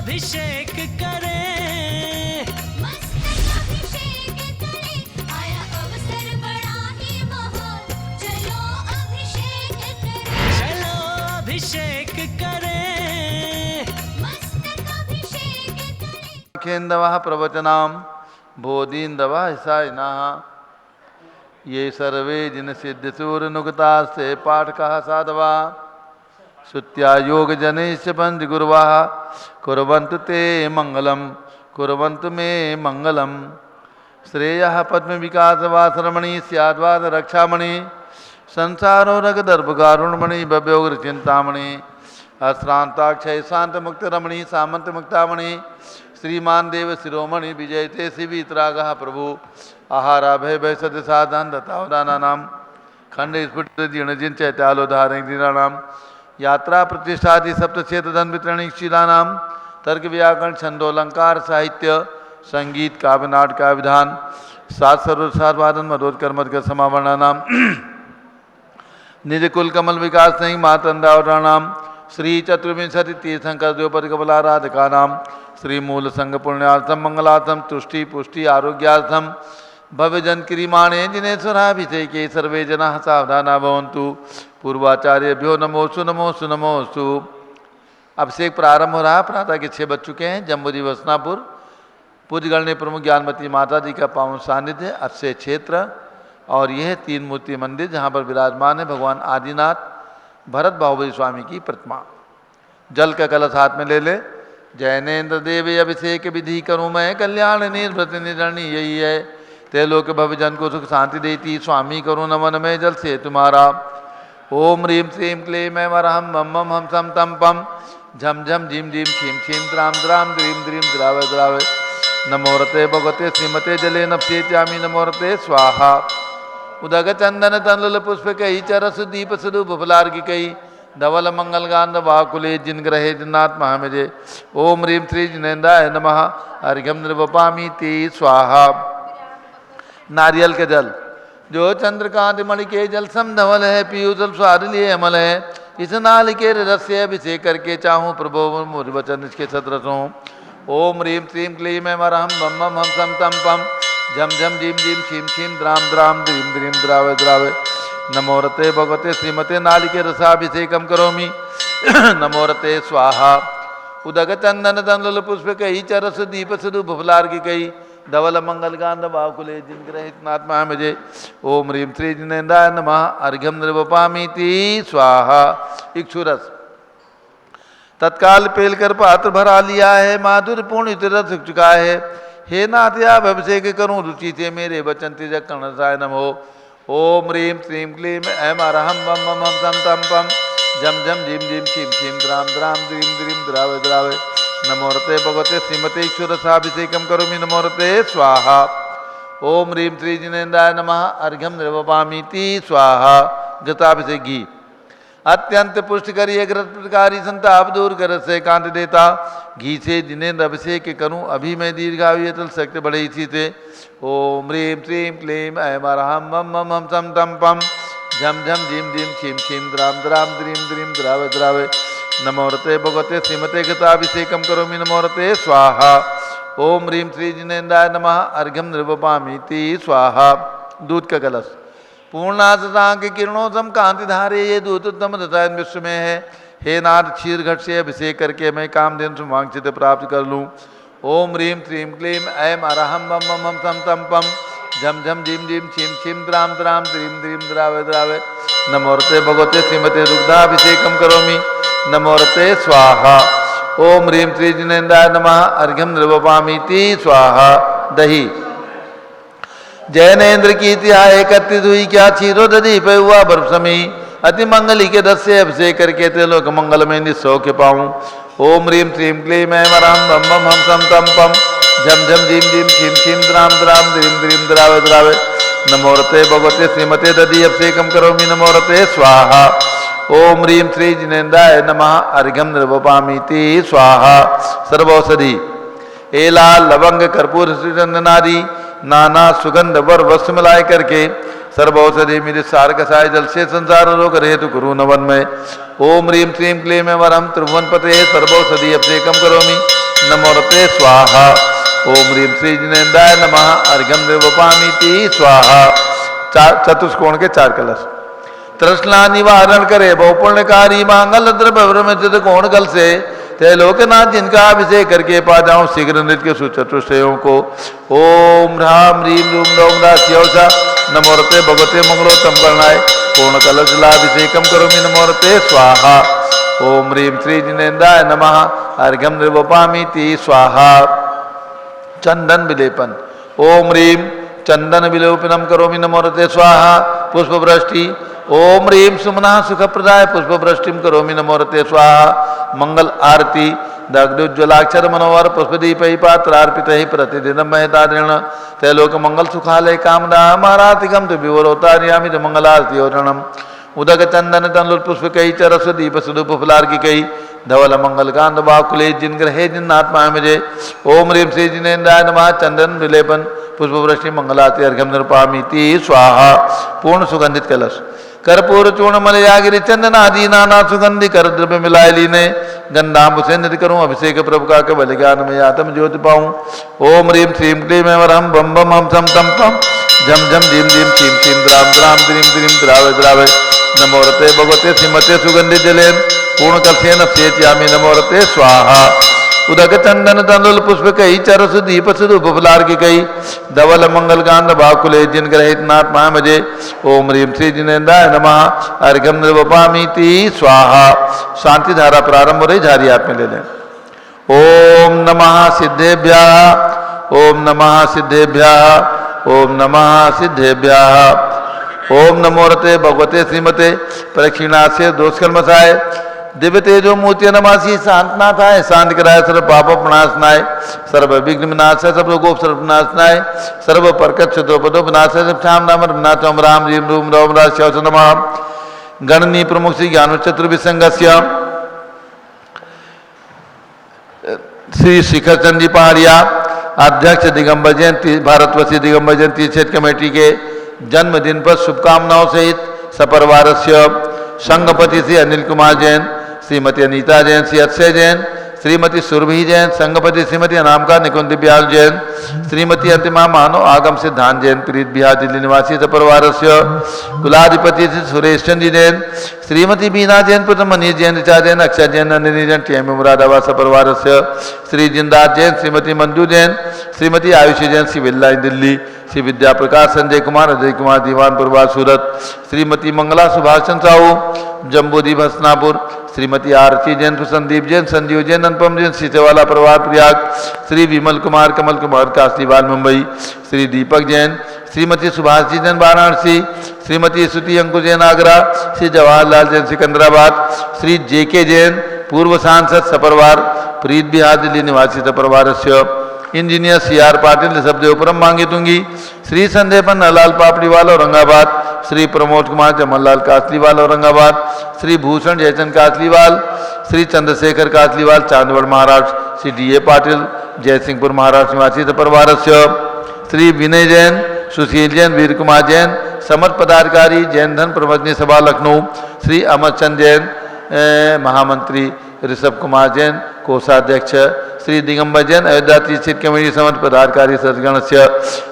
अभिषेक करे, मस्तक अभिषेक करे, आया अवसर बड़ा ही महान, चलो अभिषेक करे, चलो अभिषेक करे। मस्तक अभिषेक करे। खेन्दवः प्रवचनाम बोधीन्दवः हिसायिनः ये सर्वे जिन सिद्धसूरनुगतास्ते पाठकाः साधवा श्रुत्या योग जनेश्च पंच गुरुवाः कुर्वन्तु ते मंगलम कुर्वन्तु मे मंगलम। श्रेयः पद्म विकास वासरमणि स्याद्वाद रक्षामणि संसारो रग दर्भकारुणमणि भव्योग्र चिंतामणि अश्रांताक्षय शांत मुक्त रमणि सामंत मुक्तामणि श्रीमान देव शिरोमणि विजयते शिवित्रागः प्रभु आहारा भय भय सत्य साधन दत्तावदाना नाम खंड स्फुट जिण चैत्यालोधारण दीनानाम यात्रा प्रतिष्ठादि सप्तक्षेत्र धन वितरणी शीलानाम तर्क व्याकरण छंदोलंकार साहित्य संगीत काव्य नाटक का विधान सात सर्वसार वादन मधोत्कर मधकर समावर्णानाम निज कुल कमल विकास सिंह मातंदावराणाम श्री चतुर्विंशति तीर्थंकर द्रौपदी कमलाराधका नाम श्री मूल संघ पुण्यार्थम मंगलार्थम तुष्टि पुष्टि आरोग्यार्थम भव्य जन क्रियमाणे जिनेश्वराभिषेके सर्वे जनाः सावधाना भवन्तु। पूर्वाचार्यभ्यो नमोस्तु नमोस्तु नमोस्तु। अभिषेक प्रारंभ हो रहा है। प्रातः के 6 बज चुके हैं। जम्बूजी वसनापुर पूज्यगण्य प्रमुख ज्ञानमती माता जी का पावन सानिध्य अक्षय क्षेत्र और यह 3 मूर्ति मंदिर जहाँ पर विराजमान है भगवान आदिनाथ भरत बाहुबली स्वामी की प्रतिमा। जल का कलश हाथ में ले ले। जैनेन्द्र देव अभिषेक विधि करूँ मैं कल्याण निर्भृत निरणी यही है तेलोक भव्य जन को सुख शांति देती स्वामी करूँ नमन में जल से तुम्हारा। ओम ह्रीं श्रीं क्लीं मैं वरहम मम मम हम सम तम पम झम झम झीम झीम छीम छीम द्राम द्राम द्रीम द्रीम द्रावय द्रावय नमोरते भगवते श्रीमते जले नप्ये चामी नमोरते स्वाहा। उदग चंदन तनल पुष्प कही चरस दीप स्वरूप फलार्घि कही धवल मंगल गांध वाकुले जिन ग्रहे जिन्नाथ महामेजे। ओम ह्रीं श्री जिनेन्द्राय नमः अर्घ्यम निर्वपामि ते स्वाहा। नारियल के जल जो चंद्रकांत मणि के जल सम धवल है पीयू जल स्वाद लिए अमल है इस नाल के रस से अभिषेक करके चाहूँ प्रभु मुझ वचन इसके सदरसों। ओम ह्रीं श्रीं क्लीं मैं वरहम मम मम हम सम तम पम झम झम झीम झीम छीम छीम द्राम द्राम द्रीम द्रीम द्रावय द्रावय नमोरते भगवते श्रीमते नालिके रसाभिषेकम करोमि नमोरते स्वाहा। उदक चंदन तनल पुष्प कही चरस दीप स्वरूप फलार्घि कही धवल मंगल गांध बाकुले जिन ग्रहित नात्मा मुझे। ओम ह्रीं श्री जिनेन्द्राय नमः अर्घ्यम निर्वपामि ते स्वाहा। इक्षुरस तत्काल पेल कर पात्र भरा लिया है माधुर पूर्ण रस चुका है। हे नाथ आप अभिषेक करूं रुचि से मेरे वचन तिजक कर्णसाय नमो। ओम ह्रीं श्रीं क्लीं ऐं अरहम मम मम हम सम तम पम झम झम झीम झीम छीम छीम द्राम द्राम द्रीम द्रीम द्रावय द्रावय नमोरते भगवते श्रीमते ईश्वरसाभिषेकम करोमि नमोरते स्वाहा। ओम ह्रीं श्री जिनेन्द्राय नमः अर्घ्यम निर्वपामि ते स्वाहा। घृताभिषेक घी अत्यंत पुष्ट करिए ग्रत प्रकारी संताप दूर कर से कांत देता घी से जिनेन्द्र अभिषेक करूं अभी मैं दीर्घायु अतुल शक्ति बढ़े इसी से। ओम ह्रीं श्रीं क्लीं ऐं अरहम मम मम हम सम तम पम झम झम झीम झीम छीम छीम द्राम द्राम द्रीम द्रीम द्रावय द्रावय नमोरते भगवते श्रीमते घृताभिषेकम करोमि नमोरते स्वाहा। ओम ह्रीं श्री जिनेन्द्राय नमः अर्घ्यम निर्वपामि ते स्वाहा। दूध का कलश पूर्णासता के किरणों सम कांति धारे ये दूत उत्तम रसायन विश्व में है। हे नाथ क्षीर घट से अभिषेक करके मैं कामधेन सुवांक्षित प्राप्त कर लूँ। ओम ह्रीं श्रीं क्लीं ऐं अरहम मम मम हम सम तम पम झम झम झीम झीम छीम छीम द्राम द्राम द्रीम द्रीम द्रावय द्रावय नमोरते भगवते श्रीमते दुग्धाभिषेकम करोमि नमोरते स्वाहा। ओम ह्रीं श्री जिनेन्द्राय नमः अर्घ्यम निर्वपामि ते स्वाहा। दही जैनेन्द्र की तिहाय एकत्रित हुई क्या क्षीरो दधी पे हुआ बर्फ समी अति मंगली के दस से अभिषेक करके त्रिलोक मंगल में निस्सौख्य पाऊँ। ओम ह्रीं श्रीं क्लीं ऐं अरहम मम मम हम सम तम पम झम झम झीम झीम छीम छीम द्राम द्राम द्रीम द्रीम द्रावय द्रावय नमोरते भगवते श्रीमते दधी अभिषेकम करोमि नमोरते स्वाहा। ओम ह्रीं श्री जिनेन्द्राय नमः अर्घ्यम निर्वपामि ते स्वाहा। सर्वौषधि एला लवंग कर्पूर श्रीचंदनादि नाना सुगंध वर वस्त्र मिलाए करके सर्वौषधि मेरे सार कसाय जल से संसार रोग रहे तो गुरु नवन में। ओम ह्रीं श्रीं क्लीं मैं वरम त्रिभुवन पते सर्वौषधि अभिषेकम करोमि नमोरते स्वाहा। ओम ह्रीं श्री जिनेन्द्राय नमः। अर्घ्यम देवोपामीति स्वाहा। चतुष्कोण के 4 कलश। तृष्णा निवारण करे बहुपुण्यकारी मांगल द्रव्य कोण कल से ते लोकनाथ जिनका अभिषेक करके पा जाऊं शीघ्र नृत्य सुचतुष्टयों को। ओम ह्राम ह्रीं रूम रौम रास्यौषा नमोरते भगवते मंगलोत्तम करणाय पूर्ण कलशलाभिषेकम करोमि नमोरते स्वाहा। ओम ह्रीं श्री जिनेन्द्राय नमः। अर्घ्यम निर्वपामीति स्वाहा। चंदन विलेपन। ओम ह्रीं चंदन विलोपनम करोमि नमोरते स्वाहा। पुष्पवृष्टि। ओम ह्रीं सुमना सुखप्रदाय पुष्पवृष्टिम करोमि नमोरते स्वाहा। मंगल आरती। दग्धोज्ज्वलाक्षर मनोहर पुष्पदीपै पात्रार्पितैः प्रतिदिनं महतादृण त्रैलोक मंगल सुखालय कामदामारातिकं तु विवरोतार्यामि मंगलारतियोरणम्। उदक चंदन तनुल पुष्पकै चरस दीप सुदूप फुलार्किकै धवल मंगल कांत बाकुले जिन ग्रहे जिन्नात्मा मुझे। ओम ह्रीं श्री जिनेन्द्राय नमः। चंदन विलेपन पुष्पवृष्टि मंगलाति अर्घ्यम निर्पामीति स्वाहा। पूर्ण सुगंधित कलश। कर्पूर चूर्ण मलयागिरी चंदन आदि नाना सुगंधि कर द्रव्य मिलाए लीने गंधाम्ब से नृत्य करूं अभिषेक प्रभु का बल ज्ञान में आत्म ज्योति पाऊं। ओम ह्रीं श्रीं क्लीं वरम बम बम हम सम तम पम झम झम झीम झीम चीम चीम द्राम द्राम द्रीम द्रीम द्रावे द्रावे नमोरते भगवते श्रीमते सुगंधि जलेन पूर्ण कलशेन सेचयामि नमोरते स्वाहा। उदक चंदन तंदुल पुष्प कई चरस दीप सुदूप फुलार्किकै धवल मंगल गांध बाकुले जिन ग्रहित नात्मा मजे। ओम ह्रीं श्री जिनेन्द्राय नमः। अर्घ्यम निर्वपामीति स्वाहा। शांति धारा प्रारंभ हो रही, झारी आप में ले लें। ओम नमः सिद्धेभ्यः। ओम नमः सिद्धेभ्यः। ओम नमः सिद्धेभ्यः। ओम नमोरते भगवते श्रीमते प्रक्षिणास्य दोषकर्मसाय दिव्य तेजो मूर्ति नमासी शांतनाथाय शांत कराय सर्व पाप प्रणाशनाय सर्व विघ्न विनाशाय सर्व गोप सर्व विनाशनाय सर्व परकत चतुर्पदो विनाशाय सब श्याम नाम रघुनाथम राम ह्रीं रूम रौम रास्यौष नमः। गणनी प्रमुख श्री ज्ञान चतुर्विसंगस्य श्री शिखर चंद जी पहाड़िया अध्यक्ष दिगंबर जयंती भारतवर्षीय दिगंबर जयंती क्षेत्र कमेटी के जन्मदिन पर शुभकामनाओं सहित सपरिवार संघपति श्री अनिल कुमार जैन, श्रीमती अनीता जैन, श्री अक्षय जैन, श्रीमती सुरभि जैन, संघपति श्रीमती अनामिका निकुंज बिहार जैन, श्रीमती अंतिमा मानव आगम सिद्धांत जैन प्रीत बिहार दिल्ली निवासी सपरिवार कुलाधिपति श्री सुरेश चंद्र जैन, श्रीमती बीना जैन, पुत्र मनीष जैन, ऋचा जैन, अक्षय जैन, नंदिनी जैन, टीएम मुरादाबाद सपरिवार श्री जिंदास जैन, श्रीमती मंजू जैन, श्रीमती आयुषी जैन, श्री विल्ला दिल्ली, श्री विद्या प्रकाश संजय कुमार, अजय कुमार दीवानपुरवाद सूरत, श्रीमती मंगला सुभाषचंद साहू जम्बूदीप हसनापुर, श्रीमती आरती जैन, संदीप जैन, संजीव जैन, अनुपम जैन, सीचेवाला प्रभात प्रयाग, श्री विमल कुमार कमल कुमार काशीवाल मुंबई, श्री दीपक जैन, श्रीमती सुभाषी जैन वाराणसी, श्रीमती स्तुति अंकुर जैन आगरा, श्री जवाहरलाल जैन सिकंदराबाद, श्री जेके जैन पूर्व सांसद सपरवार प्रीत बिहार दिल्ली निवासी सपरवार इंजीनियर सीआर पाटिल ऋषभदेवपुरम मांगी तुंगी, श्री संदेपन नलाल पापड़ीवाल औरंगाबाद, श्री प्रमोद कुमार जमललाल कासलीवाल औरंगाबाद, श्री भूषण जयचंद कासलीवाल, श्री चंद्रशेखर कासलीवाल चांदवड़ महाराष्ट्र, श्री डीए पाटिल जयसिंहपुर महाराष्ट्र निवासी सपरिवार श्री विनय जैन, सुशील जैन, वीर कुमार जैन समर्थ पदाधिकारी जैन धन प्रबंधनी सभा लखनऊ, श्री अमरचंद जैन महामंत्री, ऋषभ कुमार जैन कोषाध्यक्ष, श्री दिगंबर जैन अयोध्या तीर्थ कमेटी समर्थ पदाधिकारी सदगण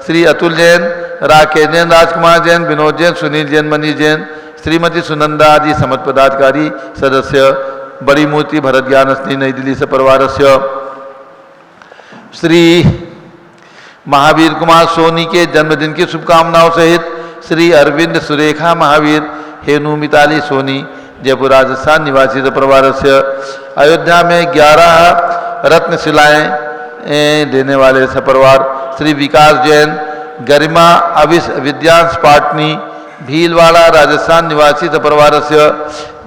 श्री अतुल जैन, राकेश जैन, राजकुमार जैन, विनोद जैन, सुनील जैन, मनीष जैन, श्रीमती सुनंदा आदि समर्थ पदाधिकारी सदस्य, बड़ी मूर्ति भरत ज्ञान अस्नी नई दिल्ली से परिवार श्री महावीर कुमार सोनी के जन्मदिन की शुभकामनाओं सहित श्री अरविंद सुरेखा महावीर हेनु मिताली सोनी जयपुर राजस्थान निवासी परिवार अयोध्या में 11 रत्न शिलाएं देने वाले सपरिवार श्री विकास जैन, गरिमा अविश विद्यांश पाटनी भीलवाड़ा राजस्थान निवासी सपरिवार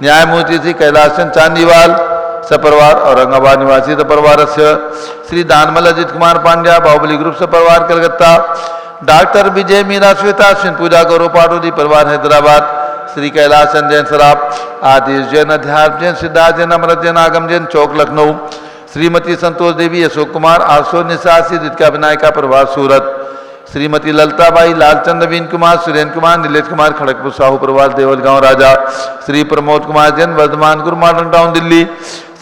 न्यायमूर्ति श्री कैलाश चंद चांदीवाल सपरिवार औरंगाबाद निवासी सपरिवार श्री दानमल अजित कुमार पांड्या बाहुबली ग्रुप सपरिवार कलकत्ता, डॉक्टर विजय मीरा श्वेता सिंह पूजा गौरव पाटोदी परिवार हैदराबाद, श्री कैलाश चंद जैन सराफ, आदिश जैन, अध्यात्म जैन, सिद्धार्थ जैन, अमृत जैन, आगम जैन चौक लखनऊ, श्रीमती संतोष देवी, अशोक कुमार आशो निशासी दित्का विनायका प्रभाव सूरत, श्रीमती ललताबाई, लालचंद वीन कुमार, सुरेंद्र कुमार, नीलेश कुमार खड़गपुर साहू प्रवास देवलगांव राजा, श्री प्रमोद कुमार जैन वर्धमान गुरु मॉडर्न टाउन दिल्ली,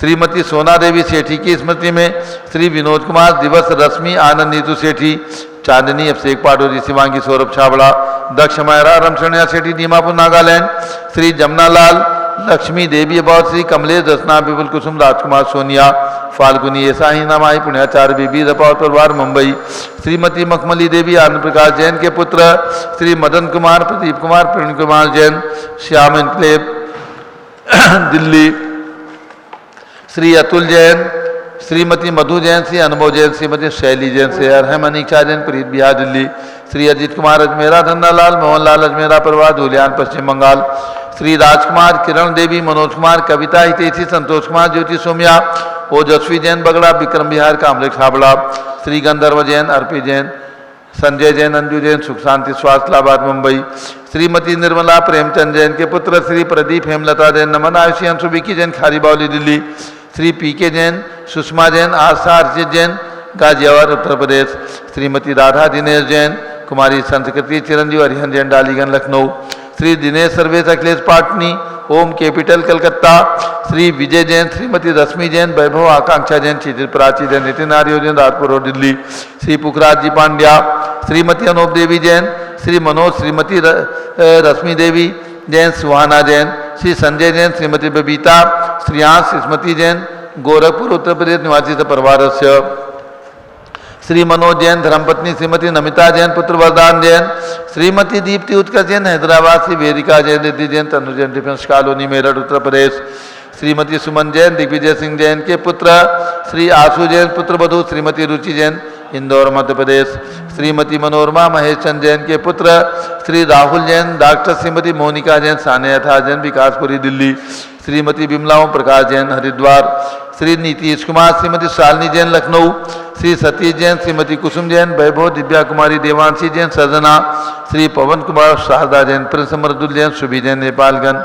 श्रीमती सोना देवी सेठी की स्मृति में श्री विनोद कुमार दिवस, रश्मि आनंद नीतू सेठी, चांदनी अभिषेक पाडोरी, शिवांगी सौरभ छाबड़ा, दक्ष मायरा रमशरणिया सेठी, दीमापुर नागालैंड, श्री जमुनालाल, लक्ष्मी देवी अबाउट, श्री कमलेश दसना, विपुल कुसुम, राजकुमार सोनिया, फाल्गुनी ऐसा ही नामाई, पुण्याचार्य बीबी रपावत परिवार मुंबई, श्रीमती मखमली देवी, आनंद प्रकाश जैन के पुत्र, श्री मदन कुमार, प्रदीप कुमार, प्रवीण कुमार जैन, श्याम इनक्लेव दिल्ली, श्री अतुल जैन, श्रीमती मधु जैन, श्री अनुभव जैन, श्रीमती शैली जैन शेयर है, मनीषा जैन, प्रीत बिहार दिल्ली, श्री अजीत कुमार अजमेरा, धन्नालाल, मोहनलाल अजमेरा परिवार, धुलियान पश्चिम बंगाल, श्री राजकुमार, किरण देवी, मनोज कुमार, कविता हितेशी, संतोष कुमार, ज्योति सोमिया, ओजस्वी जैन बगड़ा, विक्रम बिहार कामले छाबड़ा, श्री गंधर्व जैन, अर्पी जैन, संजय जैन, अंजू जैन, सुख शांति स्वास्थ्य लाभार्थ मुंबई, श्रीमती निर्मला प्रेमचंद जैन के पुत्र, श्री प्रदीप हेमलता जैन, नमन आयुषी अंशु विकी जैन, खारीबावली दिल्ली, श्री पीके जैन, सुषमा जैन, आशा अर्जित जैन, गाजियाबाद उत्तर प्रदेश, श्रीमती राधा दिनेश जैन, कुमारी संस्कृति चिरंजीव हरिहन जैन, डालीगंज लखनऊ, श्री दिनेश सर्वेश अखिलेश पाटनी, ओम कैपिटल कलकत्ता, श्री विजय जैन, श्रीमती रश्मि जैन, वैभव आकांक्षा जैन, क्षितिज प्राची जैन, नितिन आर्य जैन, राजपुर रोड दिल्ली, श्री पुखराज जी पांड्या, श्रीमती अनूप देवी जैन, श्री मनोज, श्रीमती रश्मि देवी जैन, सुहाना जैन, श्री संजय जैन, श्रीमती बबीता, श्रियांश स्मृति जैन, गोरखपुर उत्तर प्रदेश निवासी परिवार, श्री मनोज जैन, धर्मपत्नी श्रीमती नमिता जैन, पुत्र वरदान जैन, श्रीमती दीप्ति उत्कर्ष जैन, हैदराबाद, श्री वेदिका जैन, रिद्धि जैन, तनु जैन, डिफेंस कॉलोनी मेरठ उत्तर प्रदेश, श्रीमती सुमन जैन, दिग्विजय सिंह जैन के पुत्र, श्री आशु जैन, पुत्र वधू, श्रीमती रुचि जैन, इंदौर मध्य प्रदेश, श्रीमती मनोरमा महेश चंद जैन के पुत्र, श्री राहुल जैन, डॉक्टर श्रीमती मोनिका जैन, सानिया जैन, विकासपुरी दिल्ली, श्रीमती बिमला ओम प्रकाश जैन, हरिद्वार, श्री नीतीश कुमार, श्रीमती शालिनी जैन, लखनऊ, श्री सतीश जैन, श्रीमती कुसुम जैन, वैभव, दिव्या कुमारी, देवांशी जैन, सजना, श्री पवन कुमार, शारदा जैन, प्रिंस मृदुल जैन, सुभी जैन, नेपालगंज,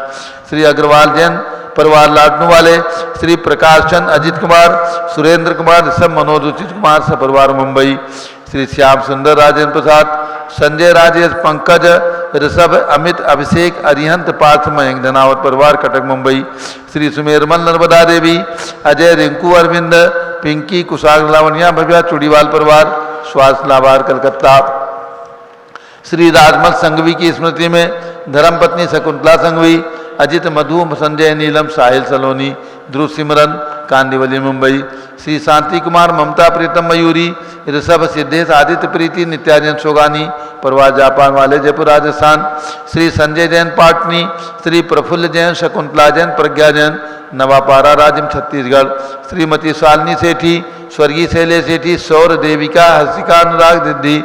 श्री अग्रवाल जैन परिवार लाडनू वाले, श्री प्रकाश चंद, अजित कुमार, सुरेंद्र कुमार, ऋषभ, मनोज, उचित कुमार सपरिवार मुंबई, श्री श्याम सुंदर, राजेंद्र प्रसाद, संजय, राजेश, पंकज, ऋषभ, अमित, अभिषेक, अरिहंत, पार्थ, मयंक धनावत परिवार कटक मुंबई, श्री सुमेरमल, नर्मदा देवी, अजय, रिंकू, अरविंद, पिंकी, कुशाल, लावण्या, भव्या, चूड़ीवाल परिवार, स्वास्थ्य लाभार कलकत्ता, श्री राजमल संघवी की स्मृति में धर्मपत्नी शकुंतला संघवी, अजित, मधु, संजय, नीलम, साहिल सलोनी, ध्रुव सिमरन, कांदिवली मुंबई, श्री शांति कुमार, ममता, प्रीतम, मयूरी, ऋषभ, सिद्धेश, आदित्य, प्रीति, नित्याजन सोगानी परिवार जापान वाले, जयपुर राजस्थान, श्री संजय जैन पाटनी, श्री प्रफुल्ल जैन, शकुंतला जैन, प्रज्ञा जैन, नवापारा राजिम छत्तीसगढ़, श्रीमती शालिनी सेठी, स्वर्गीय शैलेश सेठी, सौर, देविका, हर्षिका, अनुराग, रिद्धि,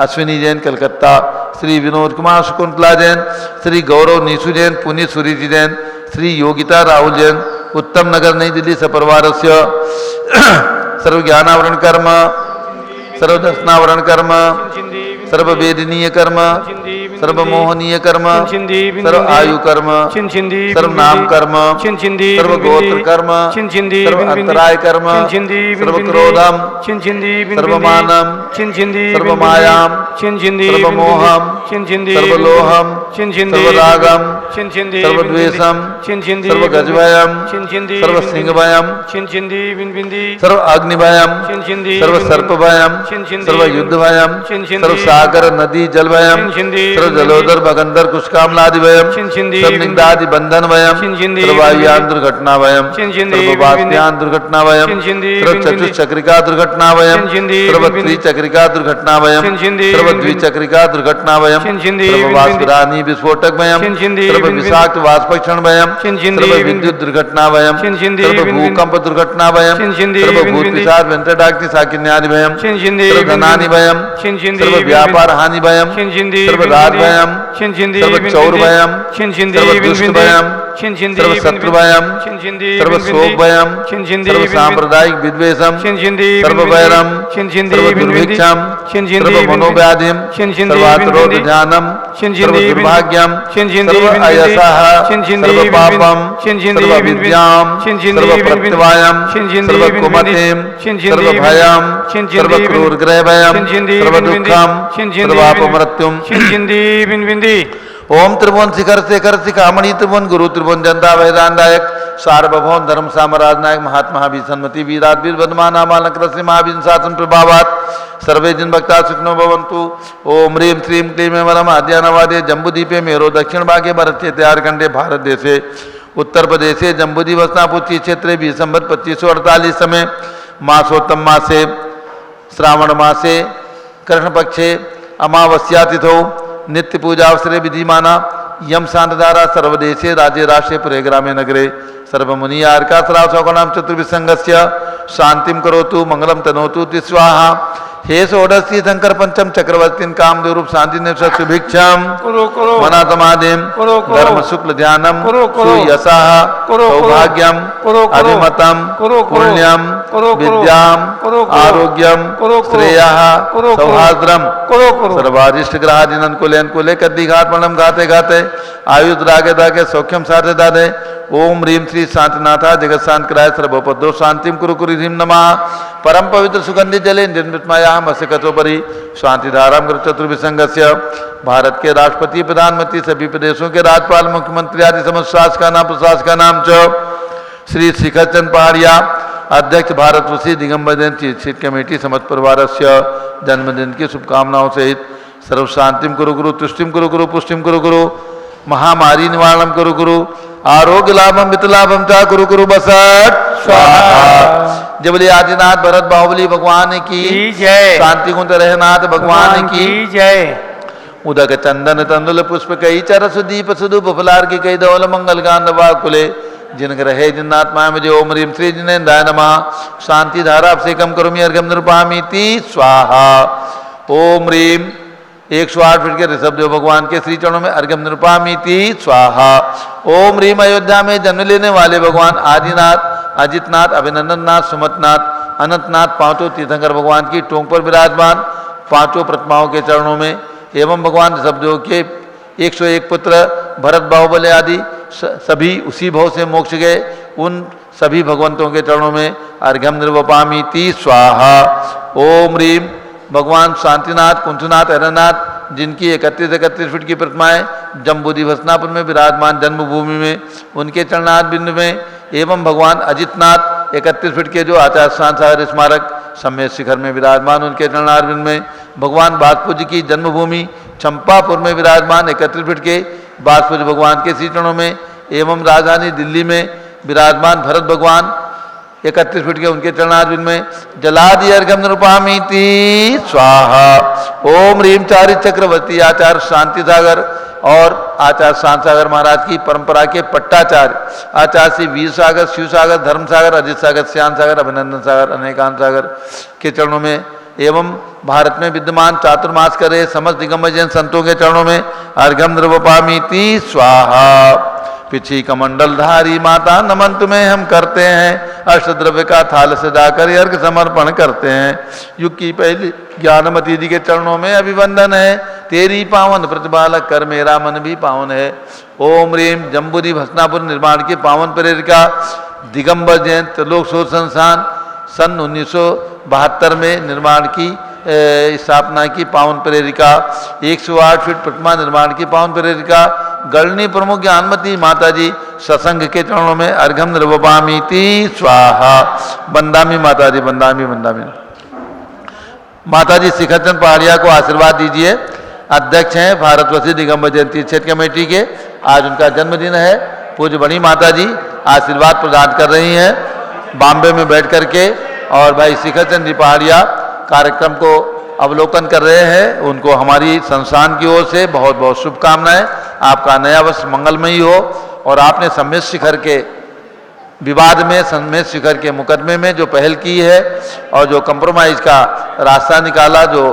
अश्विनी जैन कलकत्ता, श्री विनोद कुमार, शकुंतला जैन, श्री गौरव, नीसू जैन, पुनीत, सुरीति जैन, श्री योगिता, राहुल जैन, उत्तम नगर नई दिल्ली सपरिवार, सर्वज्ञानावरण कर्म, सर्वदर्शनावरण कर्म, सर्ववेदनीय कर्म, सर्वमोहनीय कर्म, सर्व आयु कर्म, सर्व नाम कर्म, सर्व गोत्र कर्म, सर्व अंतराय कर्म, सर्व क्रोधम, सर्व मानम, सर्व मायाम, सर्व मोहम, सर्व लोहम, सर्व रागम, सर्व द्वेषम, सर्व गजभयम, सर्व सिंहभयम, सर्व अग्निभयम, सर्व सर्पभयम, सर्व युद्धभयम, सर्व सागर नदी जल भयम, सर्व जलोदर भगंदर कुशकामलादि भयम, सर्व निंदादि बंधन भयम, सर्व वायुयान दुर्घटना भयम, सर्व वास्यान दुर्घटना भयम, सर्व चतुष्चक्रिका दुर्घटना भयम, सर्व त्रिचक्रिका दुर्घटना भयम, सर्व द्विचक्रिका दुर्घटना भयम, सर्व वाष्परानी विस्फोटक भयम, सर्व विषाक्त वाष्पक्षण भयम, सर्व विद्युत दुर्घटना भयम, सर्व भूकंप दुर्घटना भयम, सर्व भूत पिशाच वेंटडाग्नि साकिन्यादि भयम, सर्व धनानि भयम, सर्व व्यापार हानि भयम, सर्व राज भयम, सर्व चौर भयम, सर्व दुष्ट भयम, सर्व शत्रु भयम, सर्व शोक भयम, सर्व सांप्रदायिक विद्वेषम, सर्व वैरम, सर्व दुर्भिक्षम, सर्व मनोव्याधिम, सर्वात्रोध ध्यानम, सर्व दुर्भाग्यम, सर्व अयसः, सर्व पापम, सर्व विद्याम, सर्व प्रत्यवायम, सर्व कुमतिम, सर्व भयम, सर्व क्रूर ग्रह भयम, सर्व दुःखम, सर्वापमृत्युम, ओम त्रिभुवन शिखर शेखर शिखामणि त्रिभुवन गुरु त्रिभुवन जनता वैदानदायक सार्वभौम धर्म साम्राज्य नायक महात्मा सन्मति वीराट वीर बदमान कृष्ण महावीर शासन प्रभावात सर्वे जन भक्ता सुखनो भवन्तु। ओम ह्रीं श्रीं क्लीं वरम आद्यानवादे जम्बूदीपे मेरो दक्षिण भागे भरत त्यारखंडे भारत देशे उत्तर प्रदेशे जम्बूद्वीप वसनापुची क्षेत्रे 20 संवत 2548 समय मासोत्तम मासे श्रावण मासे कृष्ण पक्षे अमावस्या तिथौ नित्य पूजा अवसरे विधिमाना यम शांतधारा सर्वदेशे राज्य राष्ट्रे पुरे ग्रामे नगरे सर्वमुनि आर्का सरासौगणाम चतुर्विसंगस्य शांतिम करोतु मंगलम तनोतु स्वाहा। हे षोडशी शंकर पंचम चक्रवर्ती काम रूप शांति ने सुभिक्षम मनातमादिम धर्म शुक्ल ध्यानम सुयशः सौभाग्यम अभिमतम पुण्यम विद्याम आरोग्यम श्रेयः सौहार्द्रम सर्वारिष्ट ग्रहादिन कुले कद्दी घाट मणम गाते गाते आयुध रागे दागे सौख्यम साधे दादे। ओम ह्रीं श्री शांतिनाथा जगत शांत कराय सर्वपदो शांतिम कुरु कुरु ह्रीं नमः। परम पवित्र सुगंधि जले निर्मितमायाम असिकतोपरि शांतिधाराम चतुर्विसंगस्य भारत के राष्ट्रपति प्रधानमंत्री सभी प्रदेशों के राज्यपाल मुख्यमंत्री आदि समस्त शासका नाम च श्री शिखर चंद पहाड़िया अध्यक्ष भारत वसी दिगंबर जयंती चित कमेटी समस्त परिवार से जन्मदिन की शुभकामनाओं सहित सर्व शांतिम कुरु गुरु तुष्टिम कुरु गुरु पुष्टिम कुरु गुरु महामारी निवारणम कुरु गुरु आरोग्य लाभम वितलाभम चा कुरु गुरु बसट स्वाहा। जबली आदिनाथ भरत बाहुबली भगवान की जय। शांति कुंत रहनाथ भगवान की जय। उदक चंदन तंदुल पुष्प कई चर सुदीप सुदु बफलार की कई दौल मंगल गांध कुले जिन ग्रहे जिन्नात्मा में ओम ह्रीं श्री जिनेन्द्राय नमः। शांति धारा अभिषेकम करोमि अर्घ्यम निरूपयामि स्वाहा। ओम ह्रीं 108 फीट के ऋषभ देव भगवान के श्री चरणों में अर्घ्यम निरूपयामि स्वाहा। ओम ह्रीं अयोध्या में जन्म लेने वाले भगवान आदिनाथ अजितनाथ अभिनंदननाथ सुमतनाथ अनंतनाथ पांचों तीर्थंकर भगवान की टोंक पर विराजमान पांचों प्रतिमाओं के चरणों में एवं भगवान ऋषभदेव के 101 पुत्र भरत बाहुबली आदि सभी उसी भव से मोक्ष गए उन सभी भगवंतों के चरणों में अर्घ्यम निरूपयामि स्वाहा। ओम ह्रीं भगवान शांतिनाथ कुंठनाथ हरनाथ जिनकी 31 फीट की प्रतिमाएं जम्बूद्वीप हसनापुर में विराजमान जन्मभूमि में उनके चरणार्थ बिंदु में एवं भगवान अजितनाथ 31 फीट के जो आचार्य सागर स्मारक सम्मेत शिखर में विराजमान उनके चरणार्थ बिंदु में भगवान बाजपूज्य की जन्मभूमि चंपापुर में विराजमान 31 फीट के बाजपूज्य भगवान के श्री चरणों में एवं राजधानी दिल्ली में विराजमान भरत भगवान 31 फीट के उनके चरणार्थ में जलादि अर्घ्यम निरूपयामि स्वाहा। ओम ह्रीं चारि चक्रवर्ती आचार्य शांति सागर और आचार्य शांत सागर महाराज की परंपरा के पट्टाचार्य आचार्य श्री वीर सागर शिव सागर धर्म सागर अजित सागर श्याम सागर अभिनंदन सागर अनेकांत सागर के चरणों में एवं भारत में विद्यमान चातुर्मास कर रहे समस्त दिगंबर जैन संतों के चरणों में अर्घ्यम निरूपयामि स्वाहा। पिछी कमंडलधारी माता नमन तुम्हें हम करते हैं अष्टद्रव्य का थाल सजाकर अर्घ समर्पण करते हैं। युग की पहली ज्ञानमती जी के चरणों में अभिवंदन है तेरी पावन प्रतिपालक कर मेरा मन भी पावन है। ओम ह्रीं जम्बूद्वीप हसनापुर निर्माण की पावन प्रेरिका दिगंबर जैन त्रिलोक शोध संस्थान सन 1972 में निर्माण की स्थापना की पावन प्रेरिका 108 फीट प्रतिमा निर्माण की पावन प्रेरिका गणनी प्रमुख ज्ञानमती माता जी सत्संग के चरणों में अर्घ्यम निरूपयामि स्वाहा। बंदामी माता जी बंदामी बंदामी माता जी शिखरचंद पहाड़िया को आशीर्वाद दीजिए। अध्यक्ष हैं भारतवर्षी दिगंबर जयंती क्षेत्र कमेटी के। आज उनका जन्मदिन है। पूज्य बड़ी माता जी आशीर्वाद प्रदान कर रही हैं बॉम्बे में बैठ करके और भाई शिखरचंद जी पहाड़िया कार्यक्रम को अवलोकन कर रहे हैं। उनको हमारी संस्थान की ओर से बहुत बहुत शुभकामनाएं। आपका नया वर्ष मंगलमयी हो और आपने सम्मेत शिखर के विवाद में सम्मेत शिखर के मुकदमे में जो पहल की है और जो कंप्रोमाइज का रास्ता निकाला जो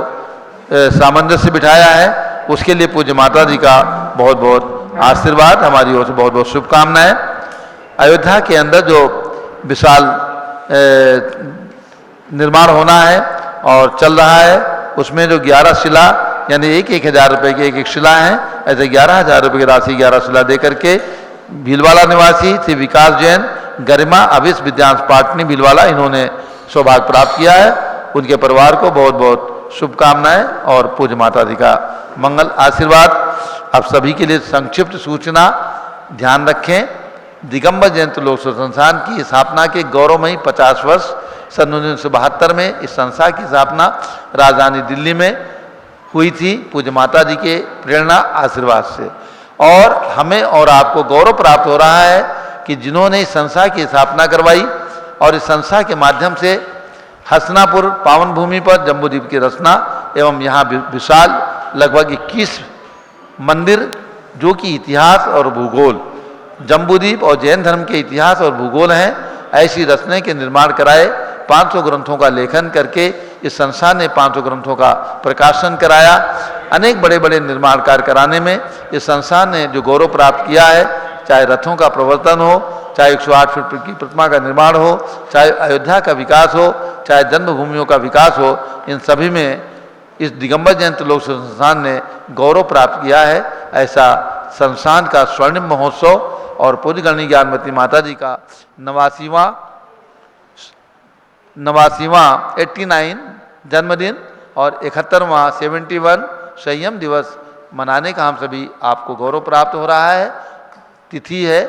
सामंजस्य बिठाया है उसके लिए पूज्य माता जी का बहुत बहुत आशीर्वाद हमारी ओर से बहुत बहुत शुभकामनाएं। अयोध्या के अंदर जो विशाल निर्माण होना है और चल रहा है उसमें जो 11 शिला यानी 1,000 रुपये की एक शिला है ऐसे 11,000 रुपये की राशि 11 शिला दे करके भीलवाड़ा निवासी श्री विकास जैन गरिमा अविस विद्यांश पाटनी भीलवाड़ा इन्होंने सौभाग्य प्राप्त किया है। उनके परिवार को बहुत बहुत शुभकामनाएं और पूज्य माता जी का मंगल आशीर्वाद। अब सभी के लिए संक्षिप्त सूचना ध्यान रखें। दिगंबर जयंती लोक संस्थान की स्थापना के गौरवमयी 50 वर्ष सन 1972 में इस संस्था की स्थापना राजधानी दिल्ली में हुई थी पूज्य माता जी के प्रेरणा आशीर्वाद से। और हमें और आपको गौरव प्राप्त हो रहा है कि जिन्होंने इस संस्था की स्थापना करवाई और इस संस्था के माध्यम से हसनापुर पावन भूमि पर जम्बूद्वीप की रचना एवं यहाँ विशाल लगभग 21 मंदिर जो कि इतिहास और भूगोल, जम्बूद्वीप और जैन धर्म के इतिहास और भूगोल हैं, ऐसी रचना के निर्माण कराए। 500 ग्रंथों का लेखन करके इस संस्था ने 500 ग्रंथों का प्रकाशन कराया। अनेक बड़े बड़े निर्माण कार्य कराने में इस संस्था ने जो गौरव प्राप्त किया है, चाहे रथों का प्रवर्तन हो, चाहे 108 फीट की प्रतिमा का निर्माण हो, चाहे अयोध्या का विकास हो, चाहे जन्मभूमियों का विकास हो, इन सभी में इस दिगंबर जयंती लोक संस्थान ने गौरव प्राप्त किया है। ऐसा संस्थान का स्वर्णिम महोत्सव और पूज्य गणनी ज्ञानमती माता जी का 89वां 89 जन्मदिन और 71वां 71 संयम दिवस मनाने का हम सभी आपको गौरव प्राप्त हो रहा है। तिथि है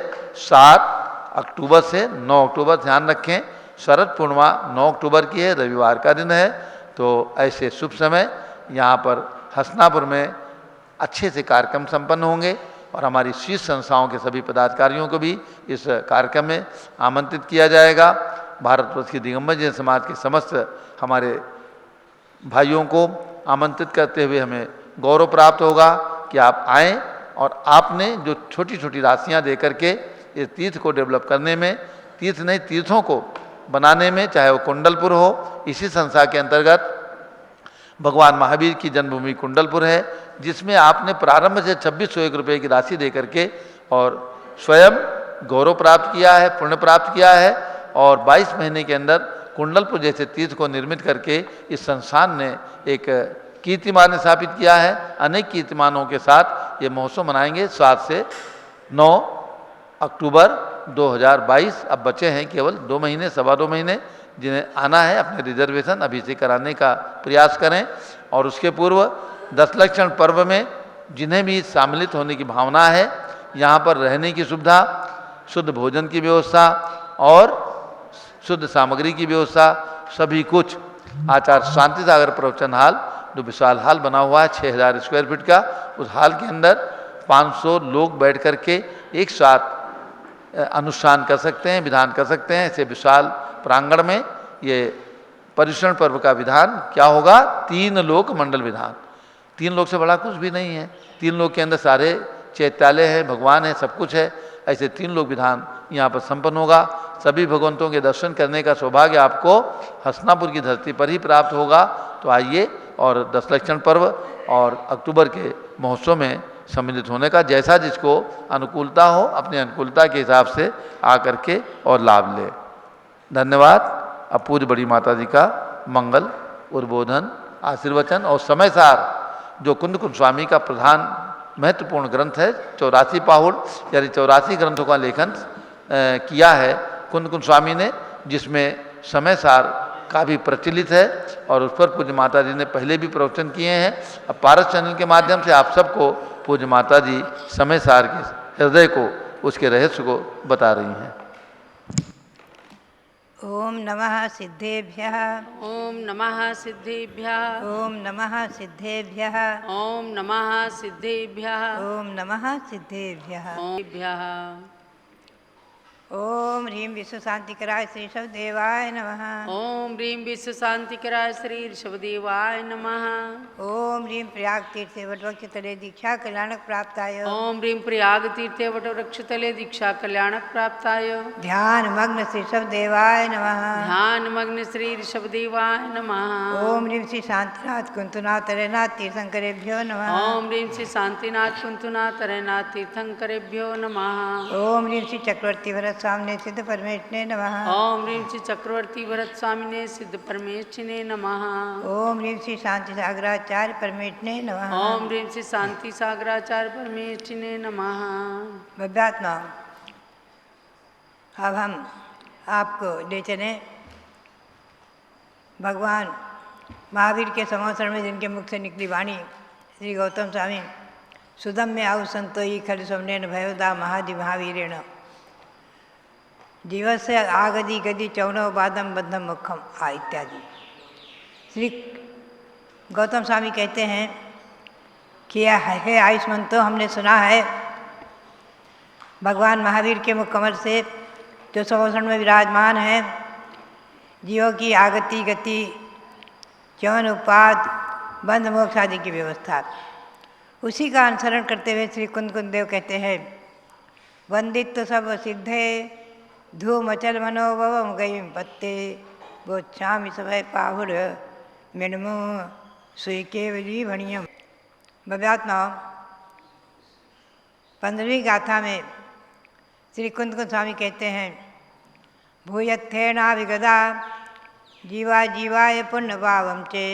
7 अक्टूबर से 9 अक्टूबर, ध्यान रखें शरद पूर्णिमा 9 अक्टूबर की है, रविवार का दिन है। तो ऐसे शुभ समय यहाँ पर हसनापुर में अच्छे से कार्यक्रम संपन्न होंगे और हमारी शीर्ष संस्थाओं के सभी पदाधिकारियों को भी इस कार्यक्रम में आमंत्रित किया जाएगा। भारतवर्ष के दिगंबर जैन समाज के समस्त हमारे भाइयों को आमंत्रित करते हुए हमें गौरव प्राप्त होगा कि आप आएँ और आपने जो छोटी छोटी राशियाँ दे करके इस तीर्थ को डेवलप करने में, तीर्थ नहीं तीर्थों को बनाने में, चाहे वो कुंडलपुर हो, इसी संस्था के अंतर्गत भगवान महावीर की जन्मभूमि कुंडलपुर है, जिसमें आपने प्रारंभ से 2601 रुपये की राशि दे करके और स्वयं गौरव प्राप्त किया है, पुण्य प्राप्त किया है। और 22 महीने के अंदर कुंडलपुर जैसे तीर्थ को निर्मित करके इस संस्थान ने एक कीर्तिमान स्थापित किया है। अनेक कीर्तिमानों के साथ ये महोत्सव मनाएंगे 7 से 9 अक्टूबर 2022। अब बचे हैं केवल 2 महीने, 2.25 महीने, जिन्हें आना है अपने रिजर्वेशन अभी से कराने का प्रयास करें। और उसके पूर्व 10 लक्षण पर्व में जिन्हें भी सम्मिलित होने की भावना है, यहाँ पर रहने की सुविधा, शुद्ध भोजन की व्यवस्था और शुद्ध सामग्री की व्यवस्था, सभी कुछ आचार्य शांति सागर प्रवचन हाल जो विशाल हाल बना हुआ है 6000 स्क्वायर फीट का, उस हाल के अंदर 500 लोग बैठ करके एक साथ अनुष्ठान कर सकते हैं, विधान कर सकते हैं। ऐसे विशाल प्रांगण में ये पर्युषण पर्व का विधान क्या होगा? 3 लोक मंडल विधान। 3 लोक से बड़ा कुछ भी नहीं है। 3 लोक के अंदर सारे चैत्यालय हैं, भगवान है, सब कुछ है। ऐसे 3 लोक विधान यहाँ पर संपन्न होगा। सभी भगवंतों के दर्शन करने का सौभाग्य आपको हसनापुर की धरती पर ही प्राप्त होगा। तो आइए और 10 लक्षण पर्व और अक्टूबर के महोत्सव में सम्मिलित होने का जैसा जिसको अनुकूलता हो, अपनी अनुकूलता के हिसाब से आकर के और लाभ ले। धन्यवाद। अब पूज्य बड़ी माता जी का मंगल, उद्बोधन, आशीर्वचन और समय सार जो कुंद कुंज स्वामी का प्रधान महत्वपूर्ण ग्रंथ है, 84 पाहुड़ यानी 84 ग्रंथों का लेखन किया है कुंद कुंज स्वामी ने, जिसमें समय सार का भी प्रचलित है और उस पर पूज्य माता जी ने पहले भी प्रवचन किए हैं। अब पारस चैनल के माध्यम से आप सबको पूज्य माता जी समय सार के हृदय को, उसके रहस्य को बता रही हैं। ओम नमः सिद्धेभ्यः। ओम नमः सिद्धेभ्यः। ओम नमः सिद्धेभ्यः। ओम नमः सिद्धेभ्यः। ओम नमः सिद्धेभ्यः। ओम ओम ह्रीं विश्व शांतिकराय श्री शवदेवाय नमः। ओम ह्रीं विश्व शांतिकराय श्री ऋषभदेवाय नमः। ओम ह्रीं प्रयाग तीर्थे वटवृक्ष तले दीक्षा कल्याणक प्राप्ताय। ओम ह्रीं प्रयाग तीर्थे वटवृक्ष तले दीक्षा कल्याणक प्राप्ताय। ध्यान मग्न श्री शवदेवाय नमः। ध्यान मग्न श्री ऋषभदेवाय नमः। ओम ह्रीं श्री शांतिनाथ कुंतुनाथ तरनाथ तीर्थंकरेभ्यो नमः। ओम ह्रीं श्री शांतिनाथ कुंतुनाथ तरनाथ तीर्थंकरेभ्यो नमः। ओम ह्रीं श्री चक्रवर्ती भरत स्वामिने सिद्ध परमेष्ठिने नमः। ओम ह्रीं श्री चक्रवर्ती भरत स्वामिने सिद्ध परमेष्ठिने नमः। ओम ह्रीं श्री शांति सागराचार्य परमेष्ठिने नमः। ओम ह्रीं श्री शांति सागराचार्य परमेष्ठिने नमः। भव्यात्मा, अब हम आपको ले चले भगवान महावीर के संवत्सर में जिनके मुख से निकली वाणी श्री गौतम स्वामी सुदम्य आउ संतोई खल सोमनेन भयोदा महादि महावीरेण जीवस्य आगदी गदी चौनो बादम बद्धम मुखम आ इत्यादि। श्री गौतम स्वामी कहते हैं कि हे आयुष्मंतो, हमने सुना है भगवान महावीर के मुख कमल से जो सवोषण में विराजमान हैं, जीवों की आगति गति चौन उपाद बंध मोक्ष आदि की व्यवस्था, उसी का अनुसरण करते हुए श्री कुंद देव कहते हैं वंदित सब सिद्धे धूम अचल मनोभवम गई पत्ते गोच्छामि समय पाहुर मिनमो सुई केवली भणियम। भव्यात्मा 15वीं गाथा में श्री कुंद स्वामी कहते हैं भूयत्थेनाभिगदा जीवा जीवाय पुण्य भावम चे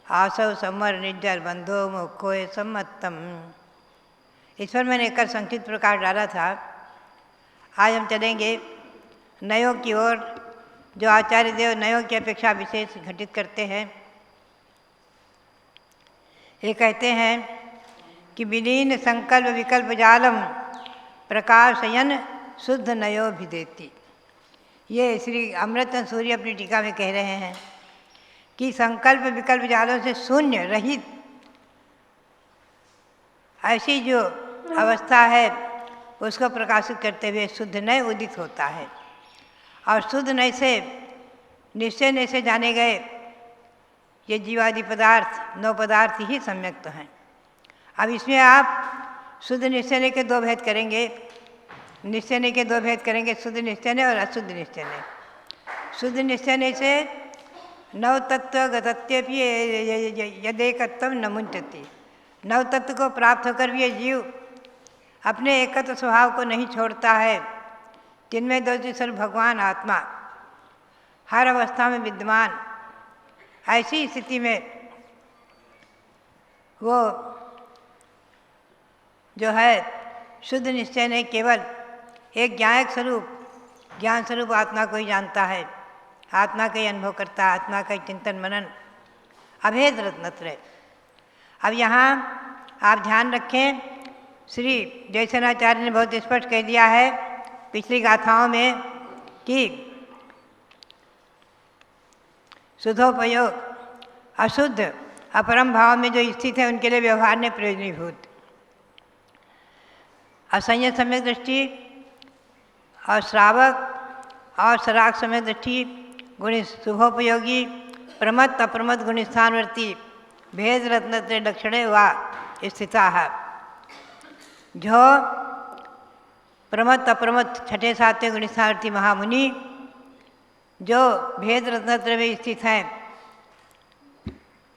आसव समर निर्जल बंधो मुखोय सम्मतम। इस पर मैंने कल संक्षिप्त प्रकाश डाला था। आज हम चलेंगे नयों की ओर, जो आचार्य देव नयों की अपेक्षा विशेष घटित करते हैं। ये कहते हैं कि विलीन संकल्प विकल्प जालम प्रकाशयन शुद्ध नयो भी देती। ये श्री अमृत सूर्य अपनी टीका में कह रहे हैं कि संकल्प विकल्प जालों से शून्य रहित ऐसी जो अवस्था है उसको प्रकाशित करते हुए शुद्ध नय उदित होता है। और शुद्ध नय से निश्चय नय से जाने गए ये जीवादि पदार्थ 9 पदार्थ ही सम्यक्त हैं। अब इसमें आप शुद्ध निश्चय नय के 2 भेद करेंगे। निश्चय नय के 2 भेद करेंगे, शुद्ध निश्चय नय और अशुद्ध निश्चय नय। शुद्ध निश्चय नय से 9 तत्व गतत्यपि यदेकत्वम न मुंचति। 9 तत्व को प्राप्त होकर भी ये जीव अपने एकत्व स्वभाव को नहीं छोड़ता है, जिनमें 2 स्वरूप भगवान आत्मा हर अवस्था में विद्यमान। ऐसी स्थिति में वो जो है शुद्ध निश्चय नहीं, केवल एक ज्ञान स्वरूप आत्मा को ही जानता है, आत्मा का ही अनुभव करता है, आत्मा का ही चिंतन मनन अभेद रत्नत्रय। अब यहाँ आप ध्यान रखें, श्री जयसेनाचार्य ने बहुत स्पष्ट कह दिया है पिछली गाथाओं में कि शुद्धोपयोग अशुद्ध अपरम भाव में जो स्थित है उनके लिए व्यवहार ने प्रयोजनीभूत। असंयत सम्यक दृष्टि और श्रावक और सराग सम्यक दृष्टि गुण शुभोपयोगी प्रमत्त अप्रमत्त गुणस्थानवर्ती भेद रत्नत्रय लक्षणे वा स्थिता है। जो प्रमत्त अप्रमत्त 6ठे 7वें गुणस्थानवर्ती महामुनि जो भेद रत्नत्रय में स्थित हैं,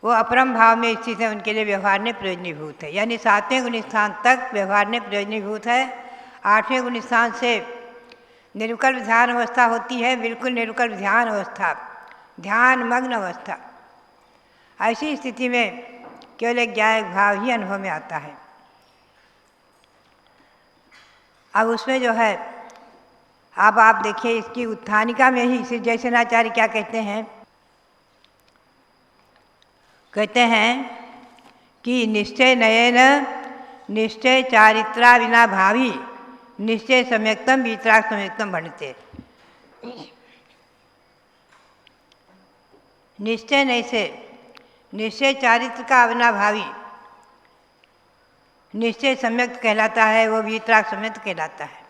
वो अपरम भाव में स्थित है, उनके लिए व्यवहार ने प्रयोजनीभूत है। यानी 7वें गुणस्थान तक व्यवहार ने प्रयोजनीभूत है। 8वें गुणस्थान से निरुकल्प ध्यान अवस्था होती है, बिल्कुल निरुकल्प ध्यान अवस्था, ध्यान मग्न अवस्था। ऐसी स्थिति में केवल एक ज्ञायक भाव ही अनुभव में आता है। अब उसमें जो है, अब आप देखिए इसकी उत्थानिका में ही श्री जयसेनाचार्य क्या कहते हैं। कहते हैं कि निश्चय नयन निश्चय चारित्रा विना भावी निश्चय सम्यक्तम वीतराग सम्यक्तम भणते। निश्चय नय से निश्चय चारित्र का अविनाभावी निश्चय सम्यक्त कहलाता है, वो वीतराग सम्यक्त कहलाता है।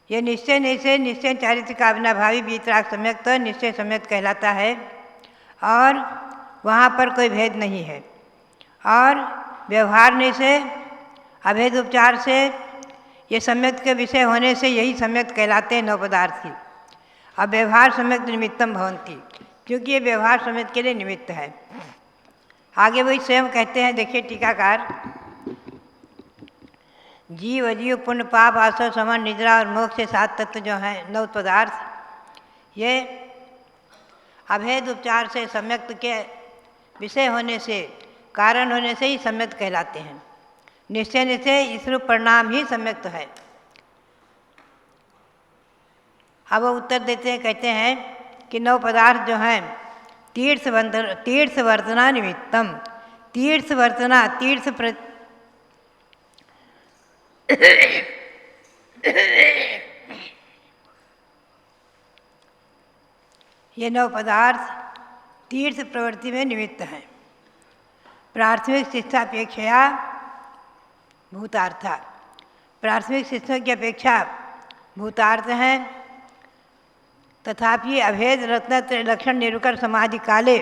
ये निश्चय नय से निश्चय चारित्र का अविनाभावी वीतराग सम्यक्त निश्चय सम्यक्त कहलाता है और वहाँ पर कोई भेद नहीं है। और व्यवहार नहीं से अभेद उपचार से ये सम्यक्त के विषय होने से यही सम्यक्त कहलाते हैं 9 पदार्थ ही। अब व्यवहार सम्यक्त निमित्तम भवन्ति, क्योंकि ये व्यवहार सम्यक्त के लिए निमित्त है। आगे वही स्वयं कहते हैं, देखिए टीकाकार, जीव अजीव पुण्य पाप आसव समन निद्रा और मोक्ष से 7 तत्व जो हैं 9 पदार्थ, ये अभेद उपचार से सम्यक्त के विषय होने से कारण होने से ही सम्यक्त कहलाते हैं। निश्चय से इस रूप परिणाम ही सम्यक्त है। अब वो उत्तर देते हैं, कहते हैं कि 9 पदार्थ जो हैं तीर्थवर्तना निमित्तम, तीर्थवर्तना ये 9 पदार्थ तीर्थ प्रवृत्ति में निमित्त हैं। प्राथमिक शिक्षापेक्षया भूतार्था, प्राथमिक शिक्षा की अपेक्षा भूतार्थ हैं। तथापि अभेद रत्न लक्षण निरूकर समाधि काले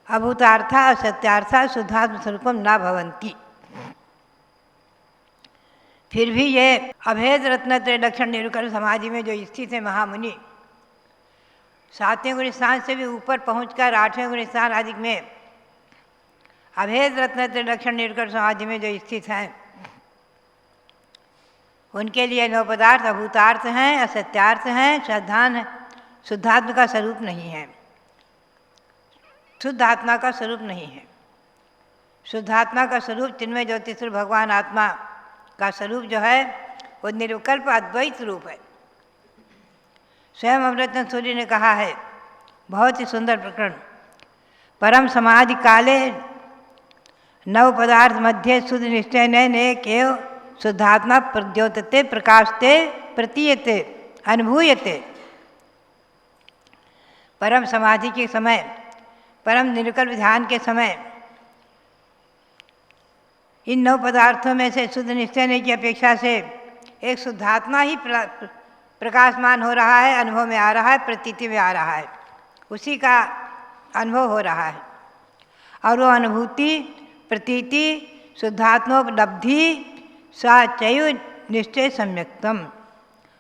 अभूतार्था असत्यार्था शुद्धात्म स्वरूपम न भवंती। फिर भी ये अभेद रत्न लक्षण निरूकर समाधि में जो स्थित है महामुनि, 7वें गुण स्थान से भी ऊपर पहुंचकर 8वें गुण स्थान आदि में अभेद रत्न लक्षण निरूकर समाधि में जो स्थित हैं, उनके लिए 9 पदार्थ अभूतार्थ हैं, असत्यार्थ हैं, शुद्धात्मा का स्वरूप नहीं है, शुद्ध आत्मा का स्वरूप नहीं है। शुद्धात्मा का स्वरूप चिन्मय ज्योतिष भगवान आत्मा का स्वरूप जो है वो निरुकल्प अद्वैत रूप है। स्वयं अमृतन सूर्य ने कहा है, बहुत ही सुंदर प्रकरण, परम समाधि काले 9 पदार्थ मध्य शुद्ध निश्चय ने केव शुद्धात्मा प्रद्योतते प्रकाशते प्रतीयते अनुभूयते। परम समाधि के समय, परम निरुकल्प ध्यान के समय इन 9 पदार्थों में से शुद्ध निश्चय की अपेक्षा से एक शुद्धात्मा ही प्रकाशमान हो रहा है, अनुभव में आ रहा है, प्रतीति में आ रहा है, उसी का अनुभव हो रहा है। और वो अनुभूति प्रतीति शुद्धात्मोपलब्धि सा चैव निश्चय सम्यक्तम।